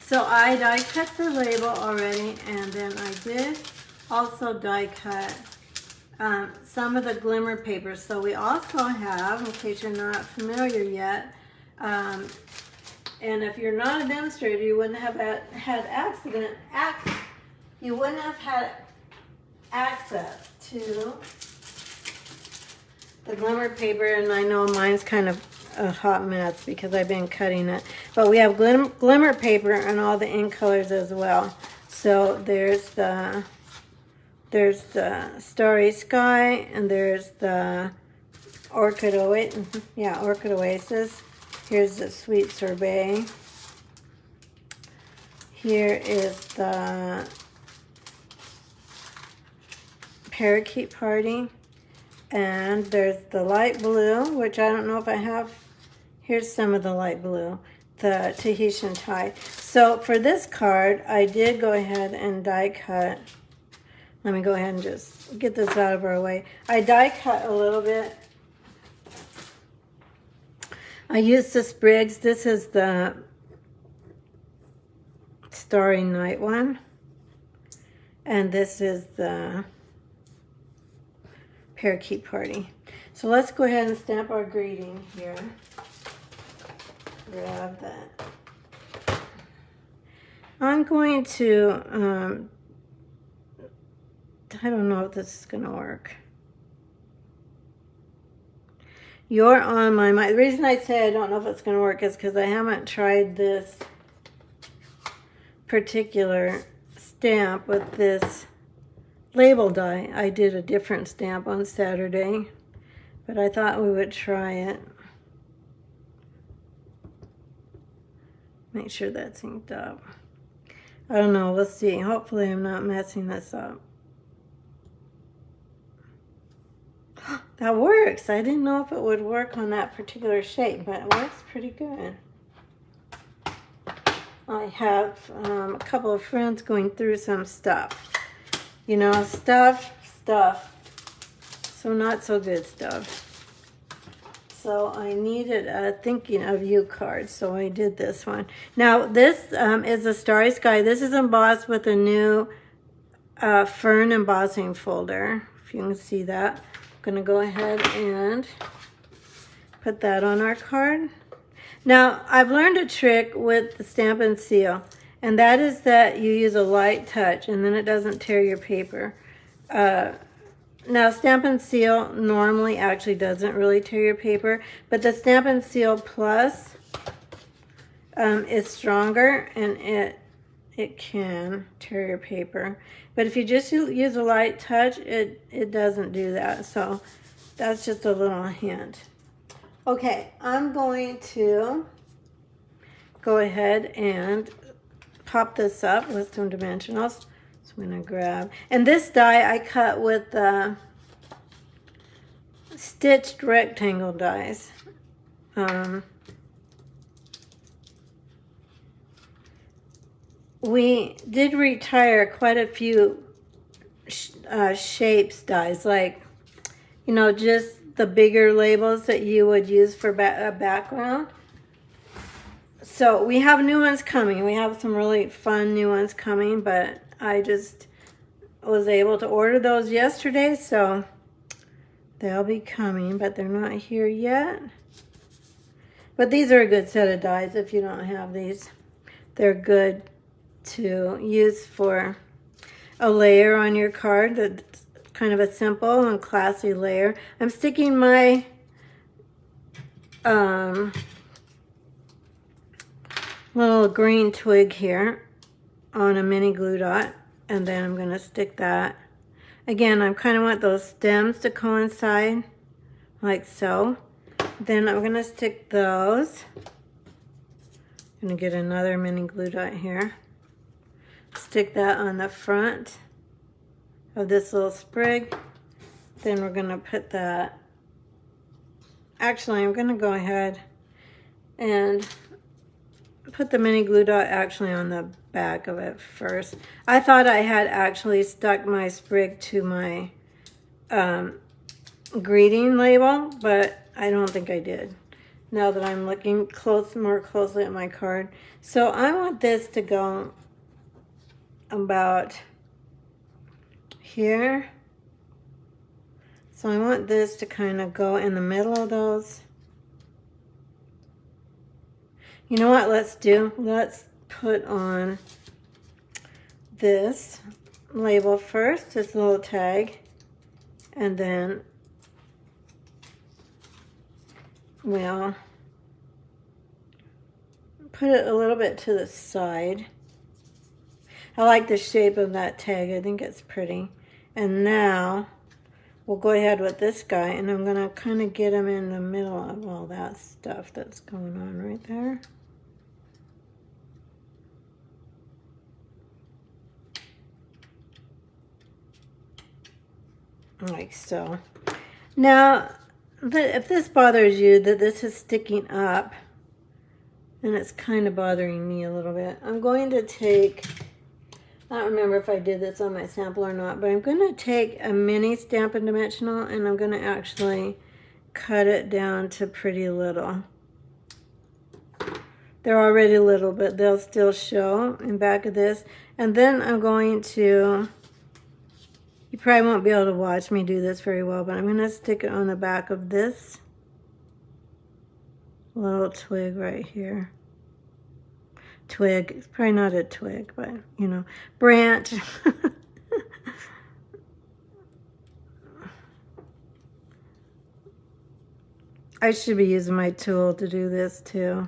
So I die cut the label already, and then I did also die cut some of the Glimmer paper. So we also have, in case you're not familiar yet, and if you're not a demonstrator, you wouldn't have had access to the Glimmer paper, and I know mine's kind of a hot mess because I've been cutting it. But we have Glimmer paper and all the ink colors as well. So there's the Starry Sky, and there's the Orchid Oasis. Yeah, Orchid Oasis. Here's the Sweet Sorbet. Here is the Parakeet Party. And there's the light blue, which I don't know if I have. Here's some of the light blue, the Tahitian tie. So for this card, I did go ahead and die cut. Let me go ahead and just get this out of our way. I die cut a little bit. I used the sprigs. This is the Starry Night one. And this is the Parakeet Party. So let's go ahead and stamp our greeting here. Grab that. I'm going to, I don't know if this is going to work. You're on my mind. The reason I say I don't know if it's going to work is because I haven't tried this particular stamp with this label die. I did a different stamp on Saturday, but I thought we would try it. Make sure that's inked up. I don't know, let's see. Hopefully I'm not messing this up. That works. I didn't know if it would work on that particular shape, but it works pretty good. I have a couple of friends going through some stuff. You know, stuff. So not so good stuff. So I needed a Thinking of You card, so I did this one. Now this is a Starry Sky. This is embossed with a new fern embossing folder, if you can see that. I'm going to go ahead and put that on our card. Now I've learned a trick with the Stampin' Seal, and that is that you use a light touch and then it doesn't tear your paper. Now Stampin' Seal normally actually doesn't really tear your paper, but the Stampin' Seal Plus is stronger and it can tear your paper. But if you just use a light touch, it doesn't do that. So that's just a little hint. Okay, I'm going to go ahead and pop this up with some dimensionals. So I'm going to grab, and this die I cut with stitched rectangle dies. We did retire quite a few shapes dies, like, you know, just the bigger labels that you would use for a background. So we have new ones coming. We have some really fun new ones coming, but I just was able to order those yesterday, so they'll be coming, but they're not here yet. But these are a good set of dies if you don't have these. They're good to use for a layer on your card. That's kind of a simple and classy layer. I'm sticking my little green twig here on a mini glue dot, and then I'm going to stick that. Again, I kind of want those stems to coincide like so. Then I'm going to stick those. I'm going to get another mini glue dot here. Stick that on the front of this little sprig. Then we're going to put that, actually I'm going to go ahead and put the mini glue dot actually on the back of it first. I thought I had actually stuck my sprig to my greeting label, but I don't think I did. Now that I'm looking more closely at my card. So I want this to go about here. So I want this to kind of go in the middle of those. You know what, let's do? Let's put on this label first, this little tag, and then we'll put it a little bit to the side. I like the shape of that tag. I think it's pretty. And now we'll go ahead with this guy, and I'm going to kind of get him in the middle of all that stuff that's going on right there. Like so. Now, if this bothers you, that this is sticking up, and it's kind of bothering me a little bit, I'm going to take, I don't remember if I did this on my sample or not, but I'm going to take a mini Stampin' Dimensional, and I'm going to actually cut it down to pretty little. They're already little, but they'll still show in back of this. And then I'm going to, you probably won't be able to watch me do this very well, but I'm going to stick it on the back of this little twig right here. Twig, it's probably not a twig, but you know, branch. I should be using my tool to do this too.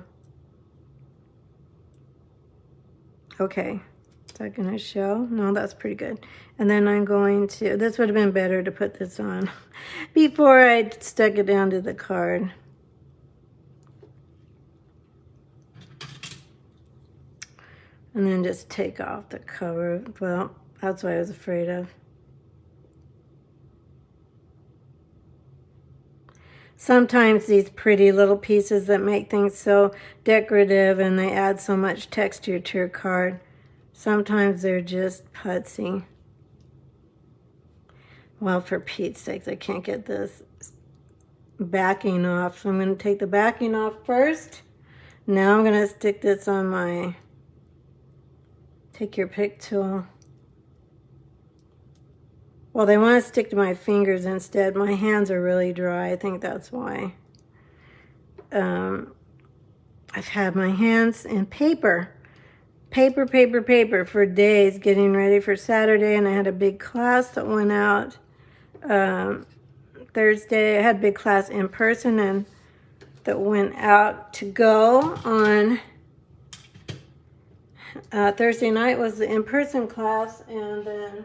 Okay, is that gonna show? No, that's pretty good. And then I'm going to, this would have been better to put this on before I stuck it down to the card. And then just take off the cover. Well, that's what I was afraid of. Sometimes these pretty little pieces that make things so decorative and they add so much texture to your card, sometimes they're just putsy. Well, for Pete's sakes, I can't get this backing off. So I'm going to take the backing off first. Now I'm going to stick this on my, take your pick tool. Well, they want to stick to my fingers instead. My hands are really dry. I think that's why. I've had my hands in paper for days getting ready for Saturday, and I had a big class that went out Thursday. I had a big class in person and that went out to go on Thursday night was the in-person class, and then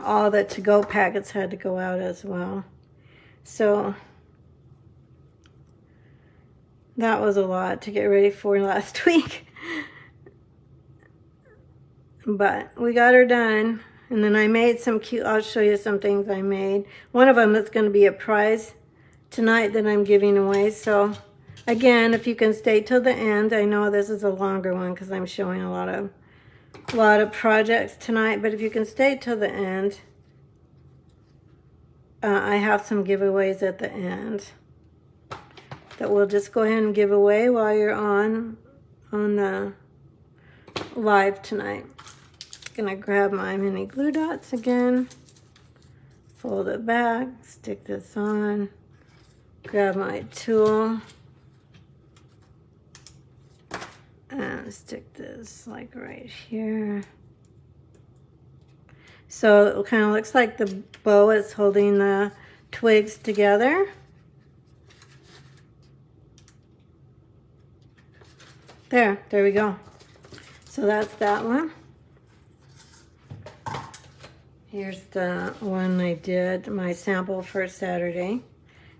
all the to-go packets had to go out as well. So that was a lot to get ready for last week. But we got her done. And then I made some cute, I'll show you some things I made. One of them is going to be a prize tonight that I'm giving away. So again, if you can stay till the end, I know this is a longer one because I'm showing a lot of projects tonight, but if you can stay till the end, I have some giveaways at the end that we'll just go ahead and give away while you're on the live tonight. Gonna grab my mini glue dots again, fold it back, stick this on, grab my tool, and stick this like right here. So it kind of looks like the bow is holding the twigs together. There we go. So that's that one. Here's the one I did, my sample for Saturday.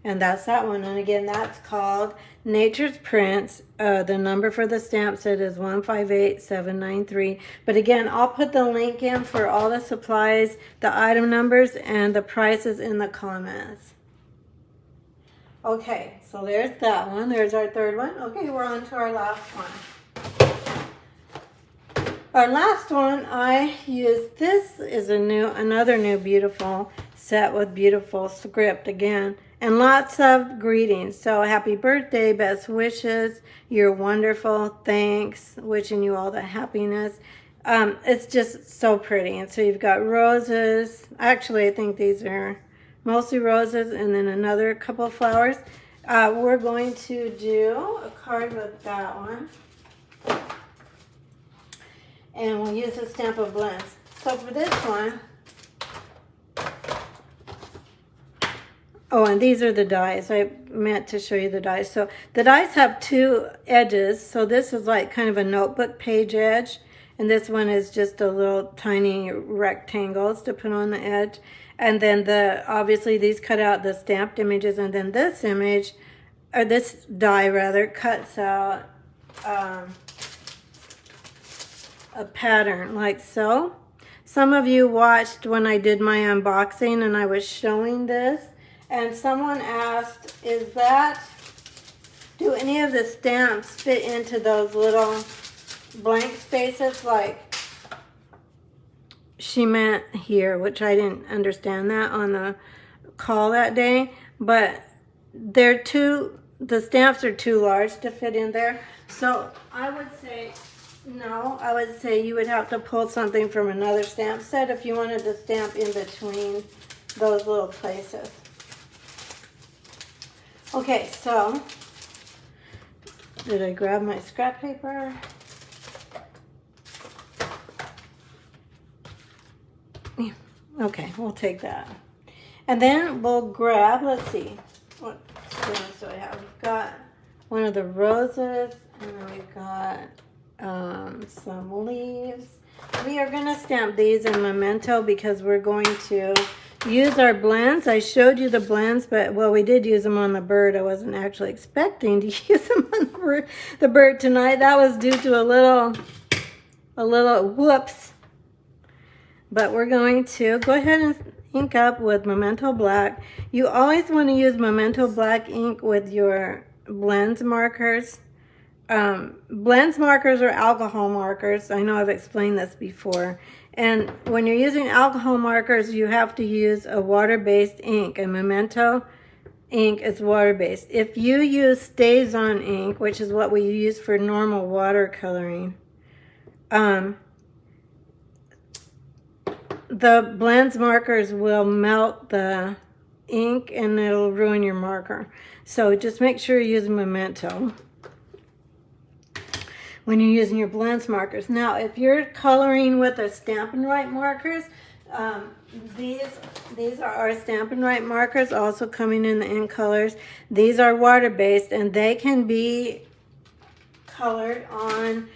And that's that one. And again, that's called Nature's Prints. The number for the stamp set is 158793. But again, I'll put the link in for all the supplies, the item numbers, and the prices in the comments. Okay, so there's that one. There's our third one. Okay, we're on to our last one. Our last one, I used, this is another new beautiful set with beautiful script again. And lots of greetings. So happy birthday, best wishes, you're wonderful, thanks, wishing you all the happiness. It's just so pretty. And so you've got roses. Actually, I think these are mostly roses and then another couple of flowers. We're going to do a card with that one. And we'll use a stamp of blends. So for this one, oh, and these are the dies. I meant to show you the dies. So the dies have two edges. So this is like kind of a notebook page edge. And this one is just a little tiny rectangles to put on the edge. And then obviously these cut out the stamped images. And then this image, or this die rather, cuts out a pattern like so. Some of you watched when I did my unboxing and I was showing this, and someone asked, do any of the stamps fit into those little blank spaces like she meant here, which I didn't understand that on the call that day, but the stamps are too large to fit in there. So I would say no, I would say you would have to pull something from another stamp set if you wanted to stamp in between those little places. Okay, so did I grab my scrap paper? Okay, we'll take that. And then we'll grab, let's see, what things do I have? We've got one of the roses, and then we've got some leaves. We are going to stamp these in Memento because we're going to use our blends. I showed you the blends, but well, we did use them on the bird. I wasn't actually expecting to use them on the bird tonight. That was due to a little whoops. But we're going to go ahead and ink up with Memento Black. You always want to use Memento Black ink with your blends markers. Blends markers are alcohol markers. I know I've explained this before. And when you're using alcohol markers, you have to use a water-based ink. And Memento ink is water-based. If you use Stays-On ink, which is what we use for normal watercoloring, the blends markers will melt the ink and it'll ruin your marker. So just make sure you use Memento when you're using your blends markers. Now, if you're coloring with a Stampin' Right markers, these are our Stampin' Right markers, also coming in the ink colors. These are water-based, and they can be colored on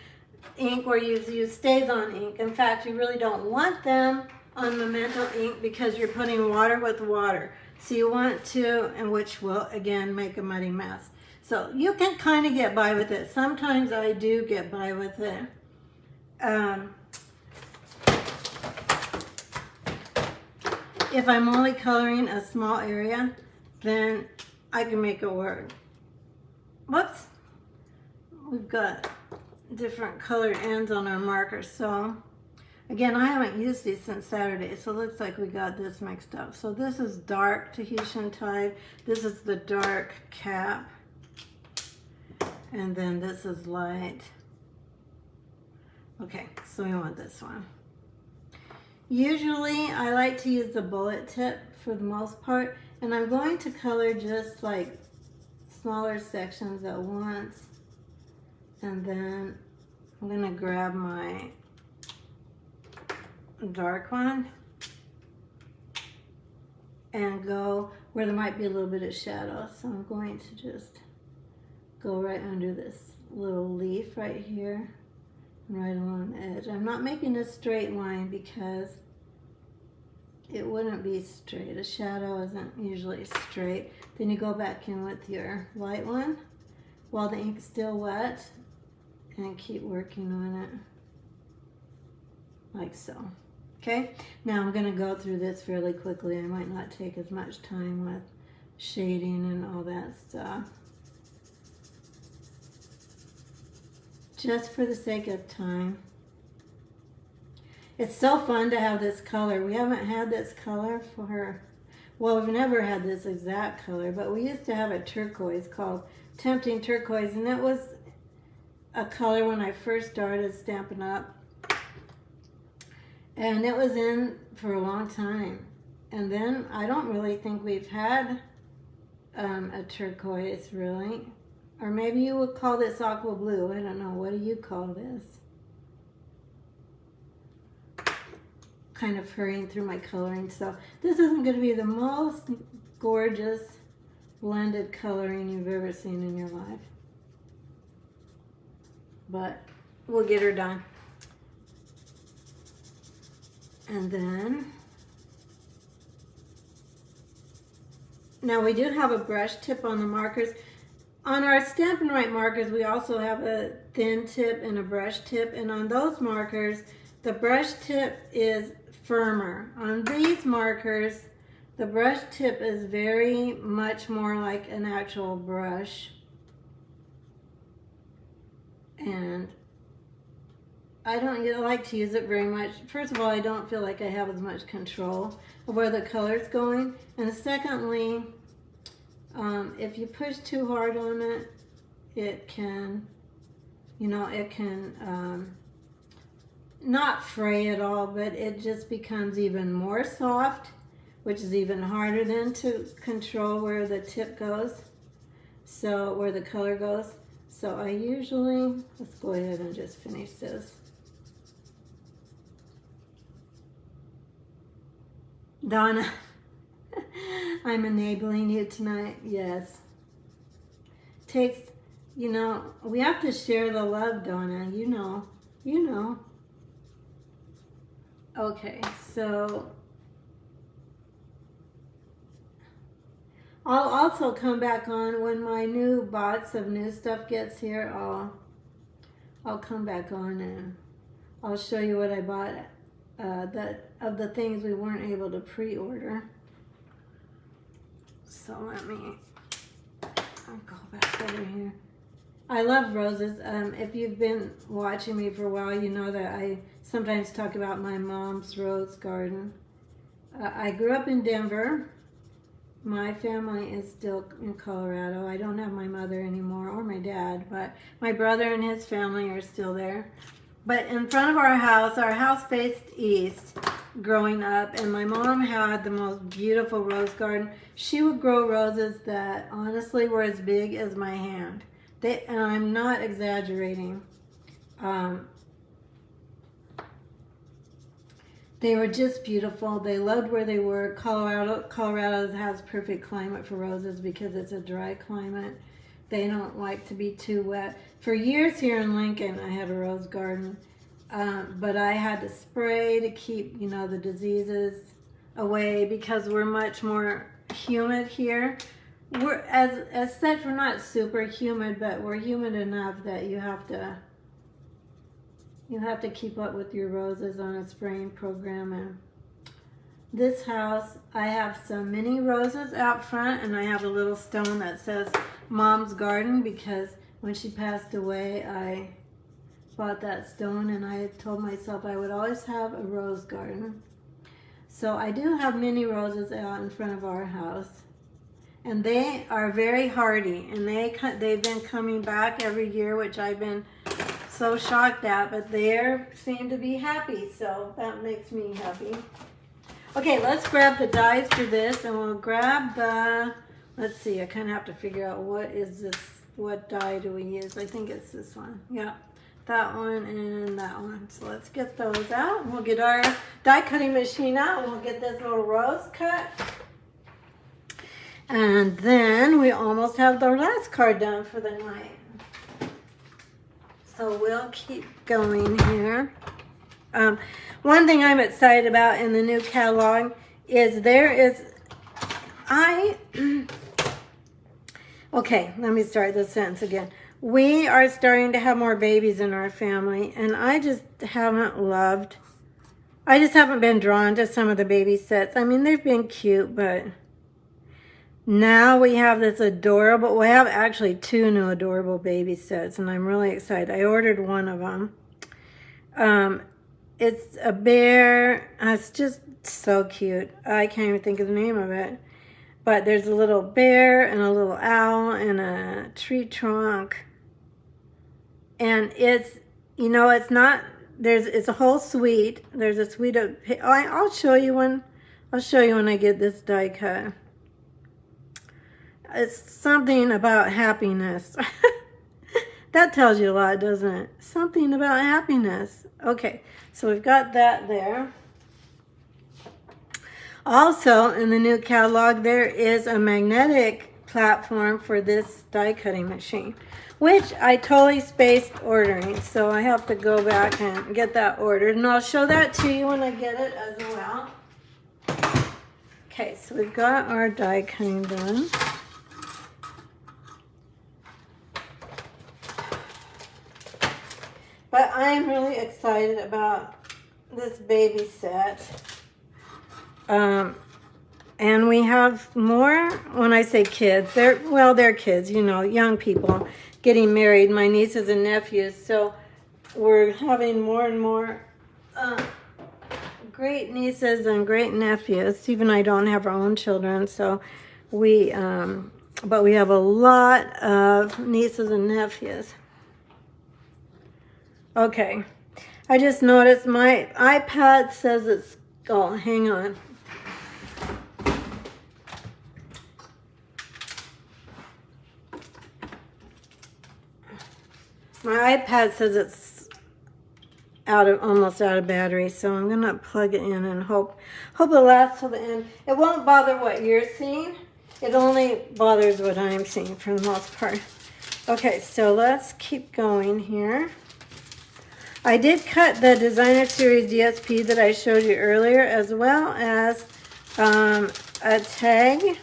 ink where you use Stays-On ink. In fact, you really don't want them on Memento ink because you're putting water with water. So you want to, and which will, again, make a muddy mess. So you can kind of get by with it. Sometimes I do get by with it. If I'm only coloring a small area, then I can make it work. Whoops. We've got different colored ends on our markers. So again, I haven't used these since Saturday, so it looks like we got this mixed up. So this is dark Tahitian tide. This is the dark cap. And then this is light. Okay, so we want this one. Usually I like to use the bullet tip for the most part, and I'm going to color just like smaller sections at once. And then I'm gonna grab my dark one and go where there might be a little bit of shadow. So I'm going to just go right under this little leaf right here, right along the edge. I'm not making a straight line because it wouldn't be straight. A shadow isn't usually straight. Then you go back in with your light one while the ink's still wet and keep working on it like so. Okay, now I'm going to go through this fairly quickly. I might not take as much time with shading and all that stuff. Just for the sake of time. It's so fun to have this color. We haven't had this color for, well, we've never had this exact color, but we used to have a turquoise called Tempting Turquoise, and it was a color when I first started Stampin' Up. And it was in for a long time. And then I don't really think we've had a turquoise, really. Or maybe you would call this aqua blue. I don't know. What do you call this? Kind of hurrying through my coloring. So this isn't going to be the most gorgeous blended coloring you've ever seen in your life. But we'll get her done. And then, now we do have a brush tip on the markers. On our Stampin' Right markers, we also have a thin tip and a brush tip. And on those markers, the brush tip is firmer. On these markers, the brush tip is very much more like an actual brush. And I don't like to use it very much. First of all, I don't feel like I have as much control of where the color's going. And secondly, if you push too hard on it, it can, it can not fray at all, but it just becomes even more soft, which is even harder then to control where the tip goes, so where the color goes. So I usually, let's go ahead and just finish this. Donna, I'm enabling you tonight. Yes. Takes, we have to share the love, Donna. You know. Okay, so I'll also come back on when my new box of new stuff gets here. I'll come back on and I'll show you what I bought of the things we weren't able to pre-order. So let me, I'll go back over here. I love roses. If you've been watching me for a while, you know that I sometimes talk about my mom's rose garden. I grew up in Denver. My family is still in Colorado. I don't have my mother anymore or my dad, but my brother and his family are still there. But in front of our house faced east growing up, and my mom had the most beautiful rose garden. She would grow roses that honestly were as big as my hand. And I'm not exaggerating. They were just beautiful. They loved where they were. Colorado has perfect climate for roses because it's a dry climate. They don't like to be too wet. For years here in Lincoln, I had a rose garden, but I had to spray to keep, the diseases away because we're much more humid here. We're as such, we're not super humid, but we're humid enough that you have to keep up with your roses on a spraying program. And this house, I have some mini roses out front, and I have a little stone that says Mom's Garden because when she passed away, I bought that stone, and I told myself I would always have a rose garden. So I do have mini roses out in front of our house. And they are very hardy, and they've been coming back every year, which I've been so shocked at, but they seem to be happy, so that makes me happy. Okay, let's grab the dies for this, and we'll grab the, let's see, I kind of have to figure out what is this, what die do we use? I think it's this one. Yeah, that one and that one. So let's get those out, and we'll get our die cutting machine out, and we'll get this little rose cut. And then we almost have the last card done for the night. So we'll keep going here. One thing I'm excited about in the new catalog is okay, let me start this sentence again. We are starting to have more babies in our family, and I just haven't been drawn to some of the baby sets. I mean, they've been cute, but Now we have this adorable, we have actually 2 new adorable baby sets, and I'm really excited. I ordered one of them. It's a bear. It's just so cute. I can't even think of the name of it. But there's a little bear and a little owl and a tree trunk. And it's, you know, it's not, it's a whole suite. There's a suite of, I'll show you when I get this die cut. It's something about happiness. That tells you a lot, doesn't it? Something about happiness. Okay, so we've got that there. Also, in the new catalog, there is a magnetic platform for this die cutting machine, which I totally spaced ordering. So I have to go back and get that ordered, and I'll show that to you when I get it as well. Okay, so we've got our die cutting done. But I'm really excited about this baby set. And we have more, when I say kids, they're kids, you know, young people getting married, my nieces and nephews. So we're having more and more great nieces and great nephews. Steve and I don't have our own children, so but we have a lot of nieces and nephews. Okay, I just noticed my iPad says it's, oh, hang on. My iPad says it's almost out of battery, so I'm gonna plug it in and hope it lasts till the end. It won't bother what you're seeing. It only bothers what I'm seeing for the most part. Okay, so let's keep going here. I did cut the Designer Series DSP that I showed you earlier, as well as a tag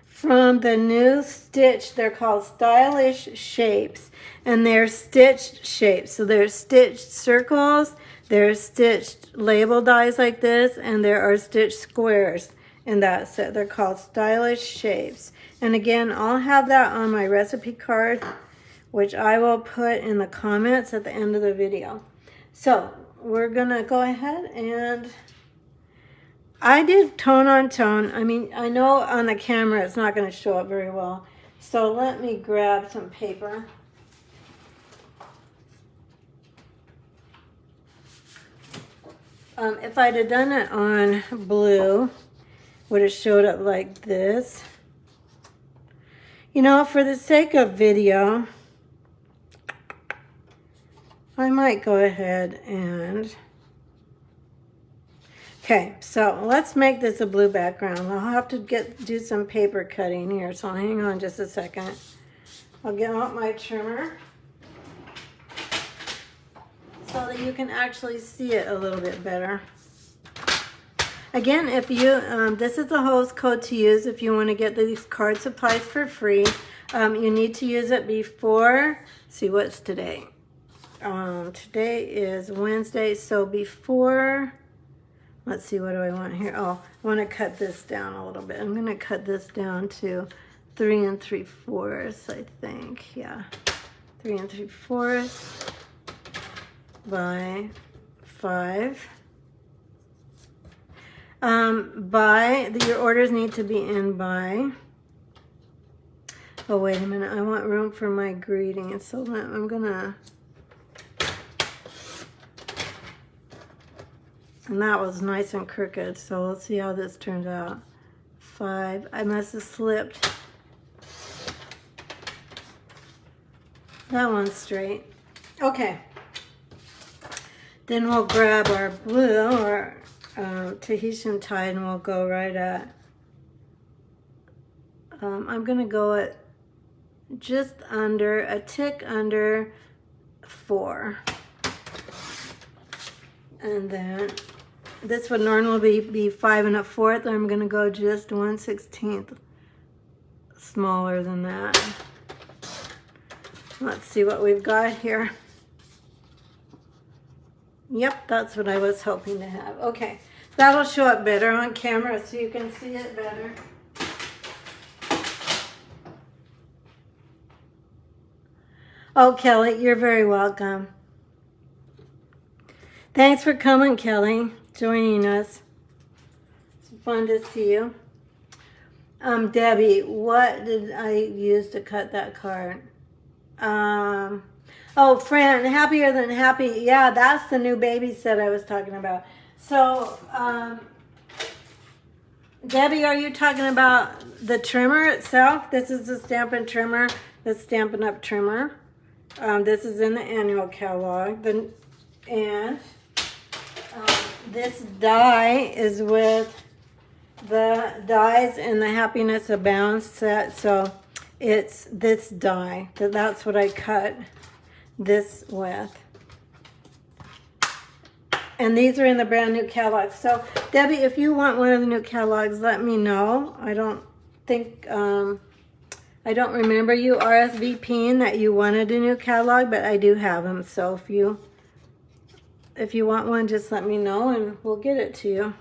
from the new stitch. They're called Stylish Shapes, and they're stitched shapes. So there's stitched circles, there's stitched label dies like this, and there are stitched squares in that set. They're called Stylish Shapes. And again, I'll have that on my recipe card, which I will put in the comments at the end of the video. So we're gonna go ahead, and I did tone on tone. I mean, I know on the camera it's not gonna show up very well. So let me grab some paper. If I'd have done it on blue, would have showed up like this. You know, for the sake of video, I might go ahead and, okay, so let's make this a blue background. I'll have to do some paper cutting here, so hang on just a second. I'll get out my trimmer so that you can actually see it a little bit better. Again, if you, this is the host code to use if you want to get these card supplies for free. You need to use it before, see what's today. Today is Wednesday, so before, let's see, what do I want here? Oh, I want to cut this down a little bit. I'm going to cut this down to 3 3/4, I think. Yeah, 3 3/4 by 5. Your orders need to be in by, oh, wait a minute, I want room for my greeting, so I'm gonna, and that was nice and crooked, so let's see how this turns out. 5, I must have slipped. That one's straight. Okay. Then we'll grab our blue, or Tahitian tide, and we'll go right at, I'm going to go at just under, a tick under 4. And then this would normally be 5 1/4. I'm going to go just 1/16 smaller than that. Let's see what we've got here. Yep, that's what I was hoping to have. Okay, that'll show up better on camera so you can see it better. Oh, Kelly, you're very welcome. Thanks for coming, Kelly, joining us. It's fun to see you. Debbie, what did I use to cut that card? Oh, Fran, Happier Than Happy. Yeah, that's the new baby set I was talking about. So, Debbie, are you talking about the trimmer itself? This is the Stampin' trimmer, the Stampin' Up! Trimmer. This is in the annual catalog. This die is with the dies in the Happiness Abounds set. So it's this die. That's what I cut this with. And these are in the brand new catalog. So Debbie, if you want one of the new catalogs, let me know. I don't think, I don't remember you RSVPing that you wanted a new catalog, but I do have them. So if you want one, just let me know and we'll get it to you.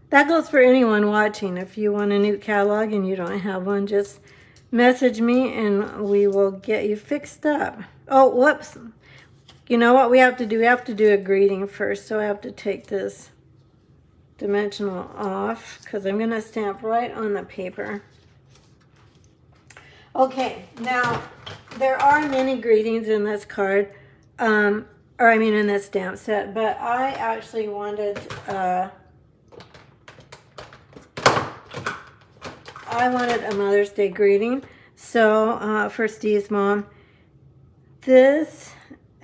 That goes for anyone watching. If you want a new catalog and you don't have one, just message me and we will get you fixed up. Oh, whoops. You know what we have to do? We have to do a greeting first. So I have to take this dimensional off because I'm going to stamp right on the paper. Okay, now there are many greetings in this card, in this stamp set, but I actually wanted, I wanted a Mother's Day greeting. So for Steve's mom, this,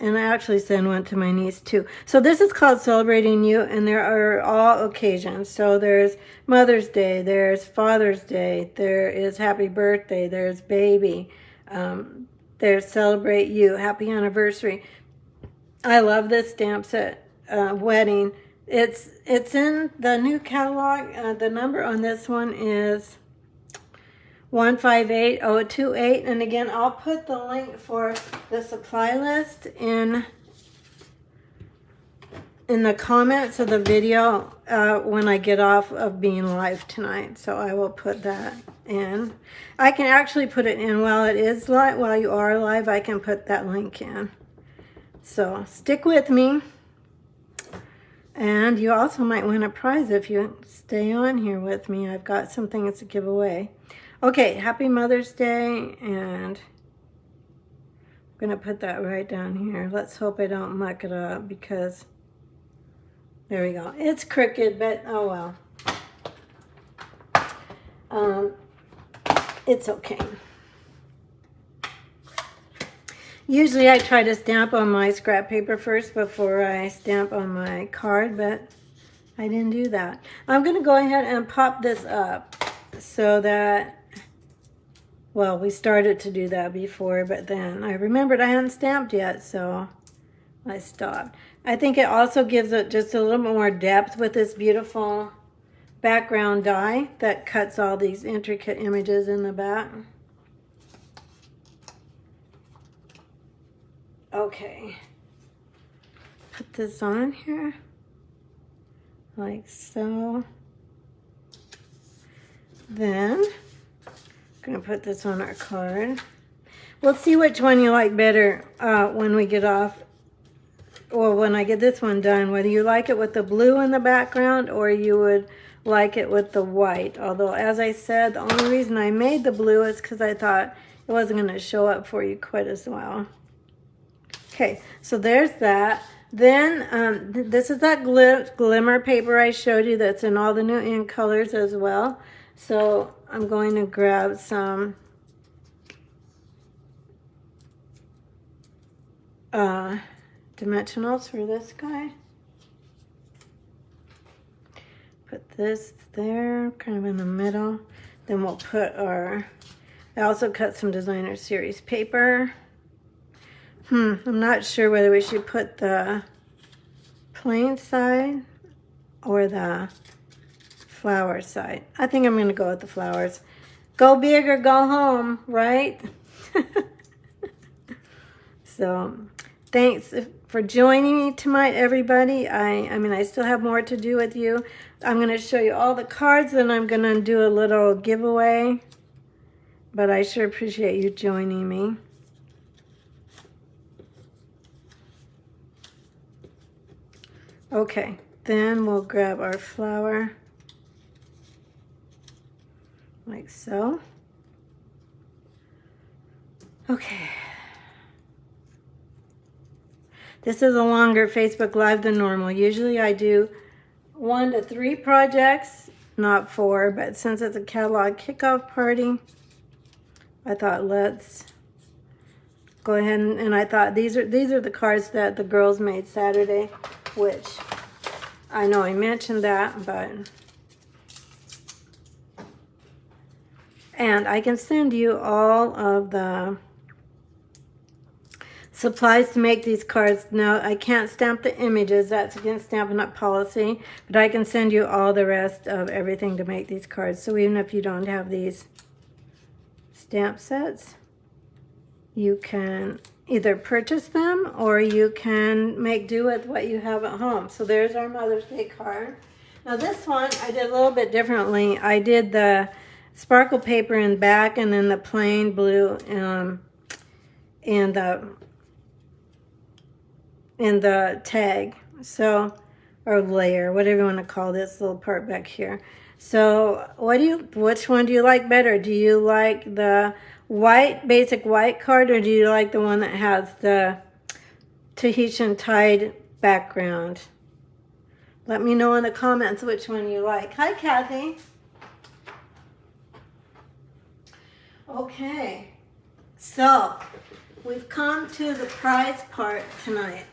and I actually sent one to my niece too. So this is called Celebrating You, and there are all occasions. So there's Mother's Day, there's Father's Day, there is Happy Birthday, there's Baby, there's Celebrate You, Happy Anniversary. I love this stamp set, Wedding. It's in the new catalog. The number on this one is 158028, and again, I'll put the link for the supply list in the comments of the video when I get off of being live tonight. So I will put that in. I can actually put it in while it is live. While you are live, I can put that link in. So stick with me. And you also might win a prize if you stay on here with me. I've got some things to give away. Okay, happy Mother's Day, and I'm going to put that right down here. Let's hope I don't muck it up because, there we go. It's crooked, but oh well. It's okay. Usually I try to stamp on my scrap paper first before I stamp on my card, but I didn't do that. I'm going to go ahead and pop this up so that, well, we started to do that before, but then I remembered I hadn't stamped yet, so I stopped. I think it also gives it just a little more depth with this beautiful background die that cuts all these intricate images in the back. Okay, put this on here, like so. Then, I'm going to put this on our card. We'll see which one you like better when we get off, or when I get this one done, whether you like it with the blue in the background or you would like it with the white. Although, as I said, the only reason I made the blue is because I thought it wasn't going to show up for you quite as well. Okay, so there's that. Then this is that glimmer paper I showed you that's in all the new ink colors as well. So I'm going to grab some dimensionals for this guy. Put this there, kind of in the middle. Then we'll put I also cut some designer series paper. I'm not sure whether we should put the plain side or the flower side. I think I'm going to go with the flowers. Go big or go home, right? So, thanks for joining me tonight, everybody. I still have more to do with you. I'm going to show you all the cards, and I'm going to do a little giveaway. But I sure appreciate you joining me. Okay, then we'll grab our flower like so. Okay. This is a longer Facebook Live than normal. Usually I do 1 to 3 projects, not 4, but since it's a catalog kickoff party, I thought let's go ahead and I thought these are the cards that the girls made Saturday, which I know I mentioned that, but and I can send you all of the supplies to make these cards. Now, I can't stamp the images. That's against Stampin' Up! Policy. But I can send you all the rest of everything to make these cards. So even if you don't have these stamp sets, you can either purchase them or you can make do with what you have at home. So there's our Mother's Day card. Now this one I did a little bit differently. I did the sparkle paper in back and then the plain blue in the tag, so, or layer, whatever you want to call this little part back here. So which one do you like better? Do you like the white, basic white card, or do you like the one that has the Tahitian tied background? Let me know in the comments which one you like. Hi, Kathy. Okay, so we've come to the prize part tonight.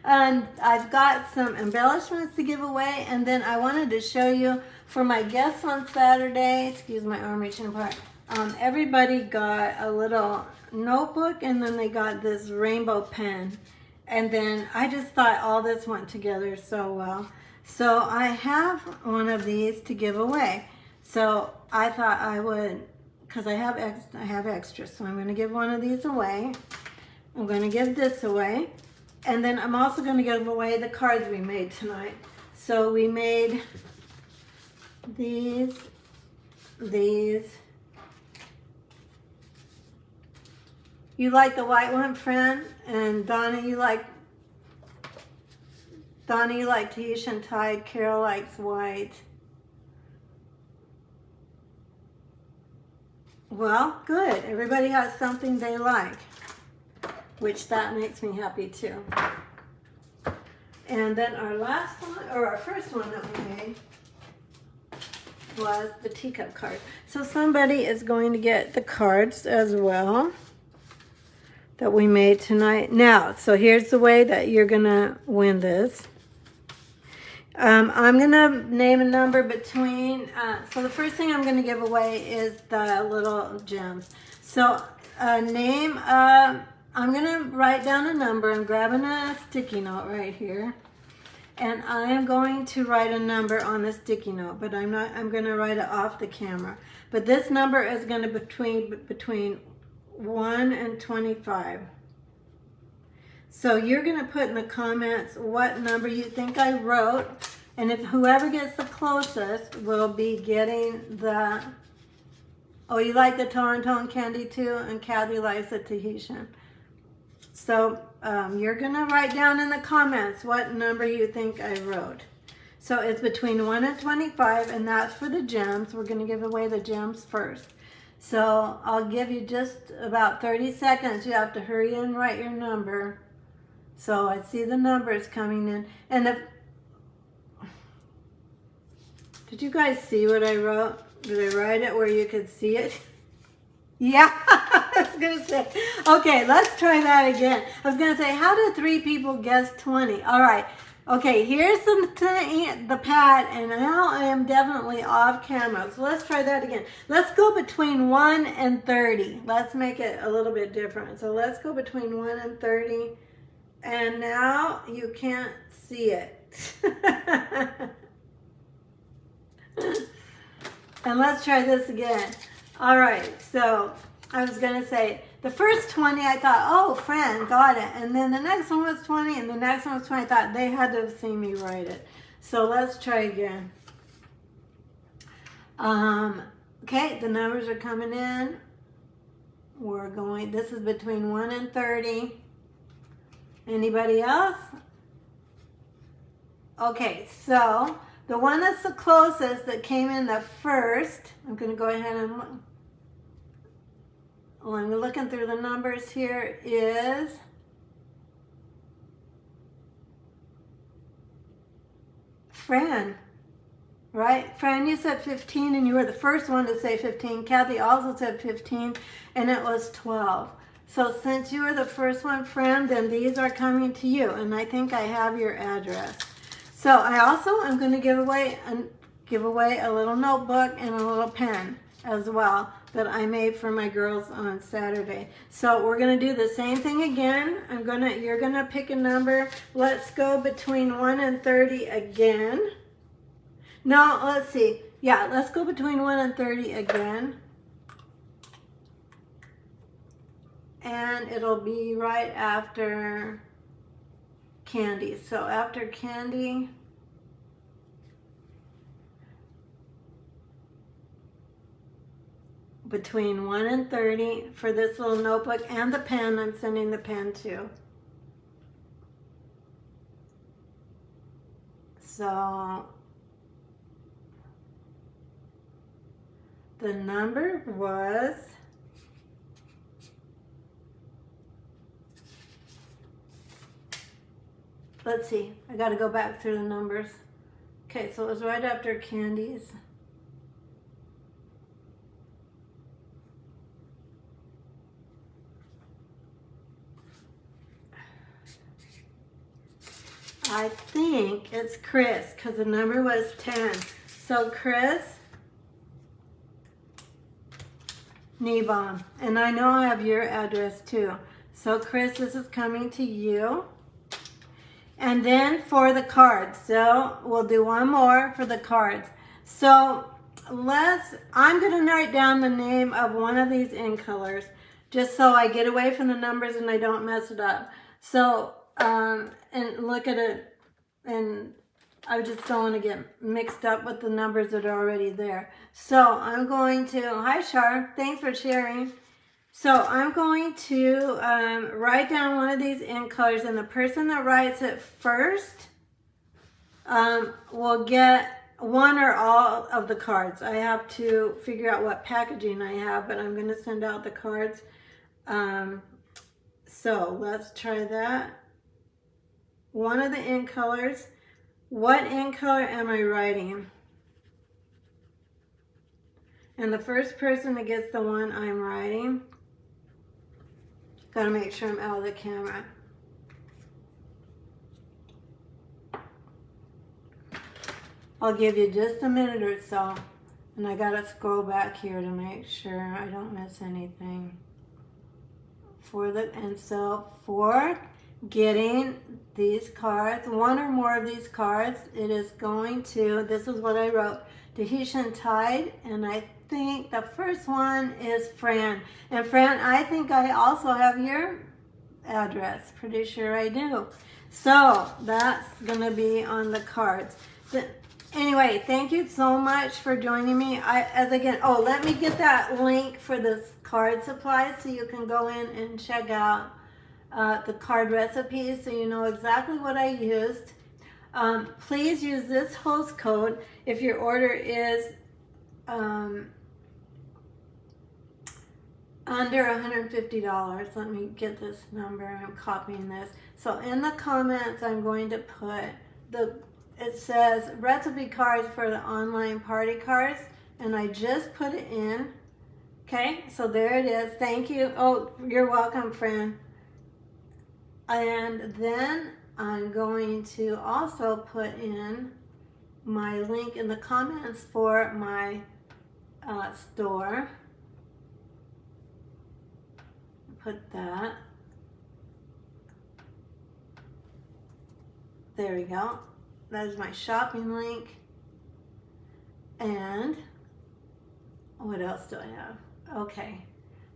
And I've got some embellishments to give away, and then I wanted to show you for my guests on Saturday, excuse my arm reaching apart, everybody got a little notebook and then they got this rainbow pen. And then I just thought all this went together so well. So I have one of these to give away. So I thought I would, because I have extras, so I'm going to give one of these away. I'm going to give this away. And then I'm also going to give away the cards we made tonight. So we made these. You like the white one, friend? And Donna, you like Tahitian tied. Carol likes white. Well, good. Everybody has something they like, which that makes me happy too. And then our last one, or our first one that we made, was the teacup card. So somebody is going to get the cards as well that we made tonight. Now, so here's the way that you're gonna win this. I'm gonna name a number between, so the first thing I'm gonna give away is the little gems. So I'm gonna write down a number. I'm grabbing a sticky note right here. And I am going to write a number on the sticky note, but I'm gonna write it off the camera. But this number is gonna be between 1 and 25. So you're going to put in the comments what number you think I wrote, and if whoever gets the closest will be getting the, oh, you like the Taranton candy too, and Kathy likes the Tahitian. So you're going to write down in the comments what number you think I wrote. So it's between 1 and 25, and that's for the gems. We're going to give away the gems first. So I'll give you just about 30 seconds. You have to hurry and write your number. So I see the numbers coming in. And did you guys see what I wrote? Did I write it where you could see it? Yeah, I was going to say. Okay, let's try that again. I was going to say, how did 3 people guess 20? All right. Okay, here's the pad, and now I am definitely off camera. So let's try that again. Let's go between 1 and 30. Let's make it a little bit different. So let's go between 1 and 30. And now you can't see it. And let's try this again. All right, so I was going to say, the first 20, I thought, oh, friend, got it. And then the next one was 20, and the next one was 20. I thought they had to have seen me write it. So let's try again. Okay, the numbers are coming in. We're going, this is between 1 and 30. Anybody else? Okay, so the one that's the closest that came in the first, I'm going to go ahead and look. Well, I'm looking through the numbers here, is Fran, right? Fran, you said 15 and you were the first one to say 15. Kathy also said 15 and it was 12. So since you were the first one, Fran, then these are coming to you, and I think I have your address. So I also am going to give away a little notebook and a little pen as well that I made for my girls on Saturday. So we're going to do the same thing again. You're going to pick a number. Let's go between 1 and 30 again. No, let's see. Yeah, let's go between 1 and 30 again. And it'll be right after Candy. So after Candy, between 1 and 30 for this little notebook and the pen. I'm sending the pen too. So the number was let's see, I got to go back through the numbers. Okay, so it was right after Candy's. I think it's Chris because the number was 10. So Chris Niebaum, and I know I have your address too. So Chris, this is coming to you. And then for the cards, so we'll do one more for the cards. So I'm going to write down the name of one of these in colors just so I get away from the numbers and I don't mess it up. So, and look at it, and I just don't want to get mixed up with the numbers that are already there. So I'm going to, hi Char, thanks for sharing. So I'm going to write down one of these in colors, and the person that writes it first will get one or all of the cards. I have to figure out what packaging I have, but I'm going to send out the cards. So let's try that. One of the in colors. What in color am I writing? And the first person that gets the one I'm writing, gotta make sure I'm out of the camera. I'll give you just a minute or so, and I gotta scroll back here to make sure I don't miss anything. And so for getting these cards, one or more of these cards, it is going to, this is what I wrote, Tahitian Tide, and I think the first one is Fran. And Fran, I think I also have your address. Pretty sure I do. So that's going to be on the cards. Anyway, thank you so much for joining me. Let me get that link for this card supply so you can go in and check out the card recipes so you know exactly what I used. Please use this host code if your order is under $150. Let me get this number. I'm copying this. So in the comments, I'm going to put it says recipe cards for the online party cards, and I just put it in. Okay, so there it is. Thank you. Oh, you're welcome, Fran. And then I'm going to also put in my link in the comments for my store. Put that. There we go. That is my shopping link. And what else do I have? Okay.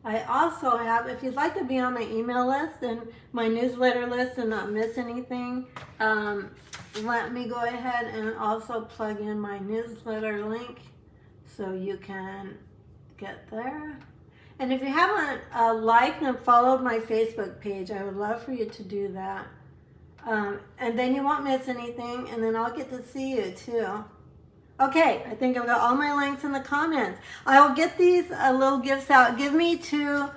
I also have, if you'd like to be on my email list and my newsletter list and not miss anything, let me go ahead and also plug in my newsletter link so you can get there. And if you haven't liked and followed my Facebook page, I would love for you to do that. And then you won't miss anything, and then I'll get to see you too. Okay, I think I've got all my links in the comments. I will get these little gifts out. Give me to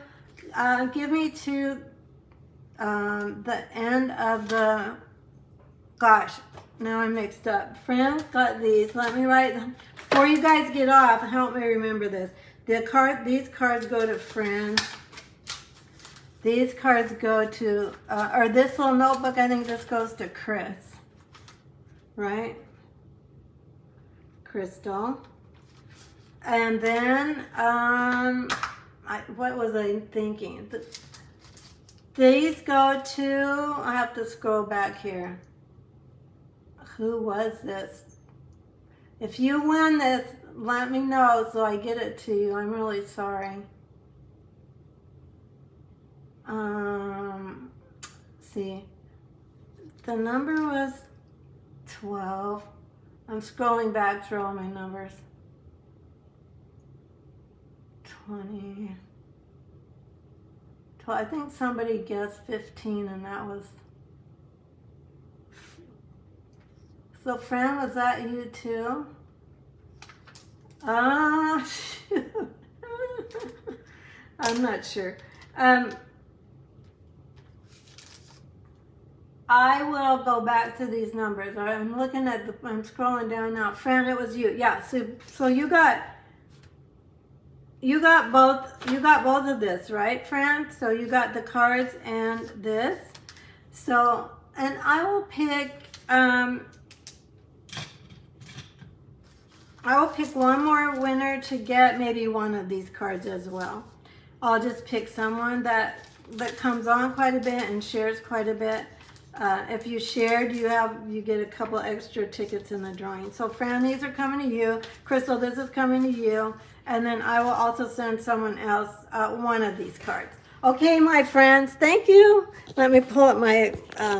the end of the, gosh, now I'm mixed up. Friends got these. Let me write them. Before you guys get off, help me remember this. These cards go to friends. These cards go to, or this little notebook, I think this goes to Chris, right? Crystal. And then, what was I thinking? These go to, I have to scroll back here. Who was this? If you win this, let me know so I get it to you. I'm really sorry. See, the number was 12. I'm scrolling back through all my numbers. 20. 12. I think somebody guessed 15, and that was. So, Fran, was that you too? Shoot. I'm not sure. I will go back to these numbers. I'm looking at I'm scrolling down now. Fran, it was you. Yeah. So you got both of this, right, Fran? So you got the cards and this. So, and I will pick one more winner to get maybe one of these cards as well. I'll just pick someone that comes on quite a bit and shares quite a bit. If you shared, you get a couple extra tickets in the drawing. So Fran, these are coming to you. Crystal, this is coming to you. And then I will also send someone else one of these cards. Okay, my friends, thank you. Let me pull up my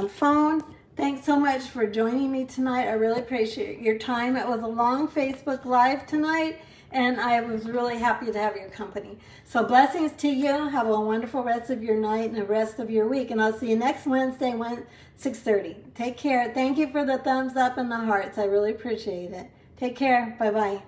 phone. Thanks so much for joining me tonight. I really appreciate your time. It was a long Facebook Live tonight, and I was really happy to have your company. So blessings to you. Have a wonderful rest of your night and the rest of your week. And I'll see you next Wednesday, 6:30. Take care. Thank you for the thumbs up and the hearts. I really appreciate it. Take care. Bye-bye.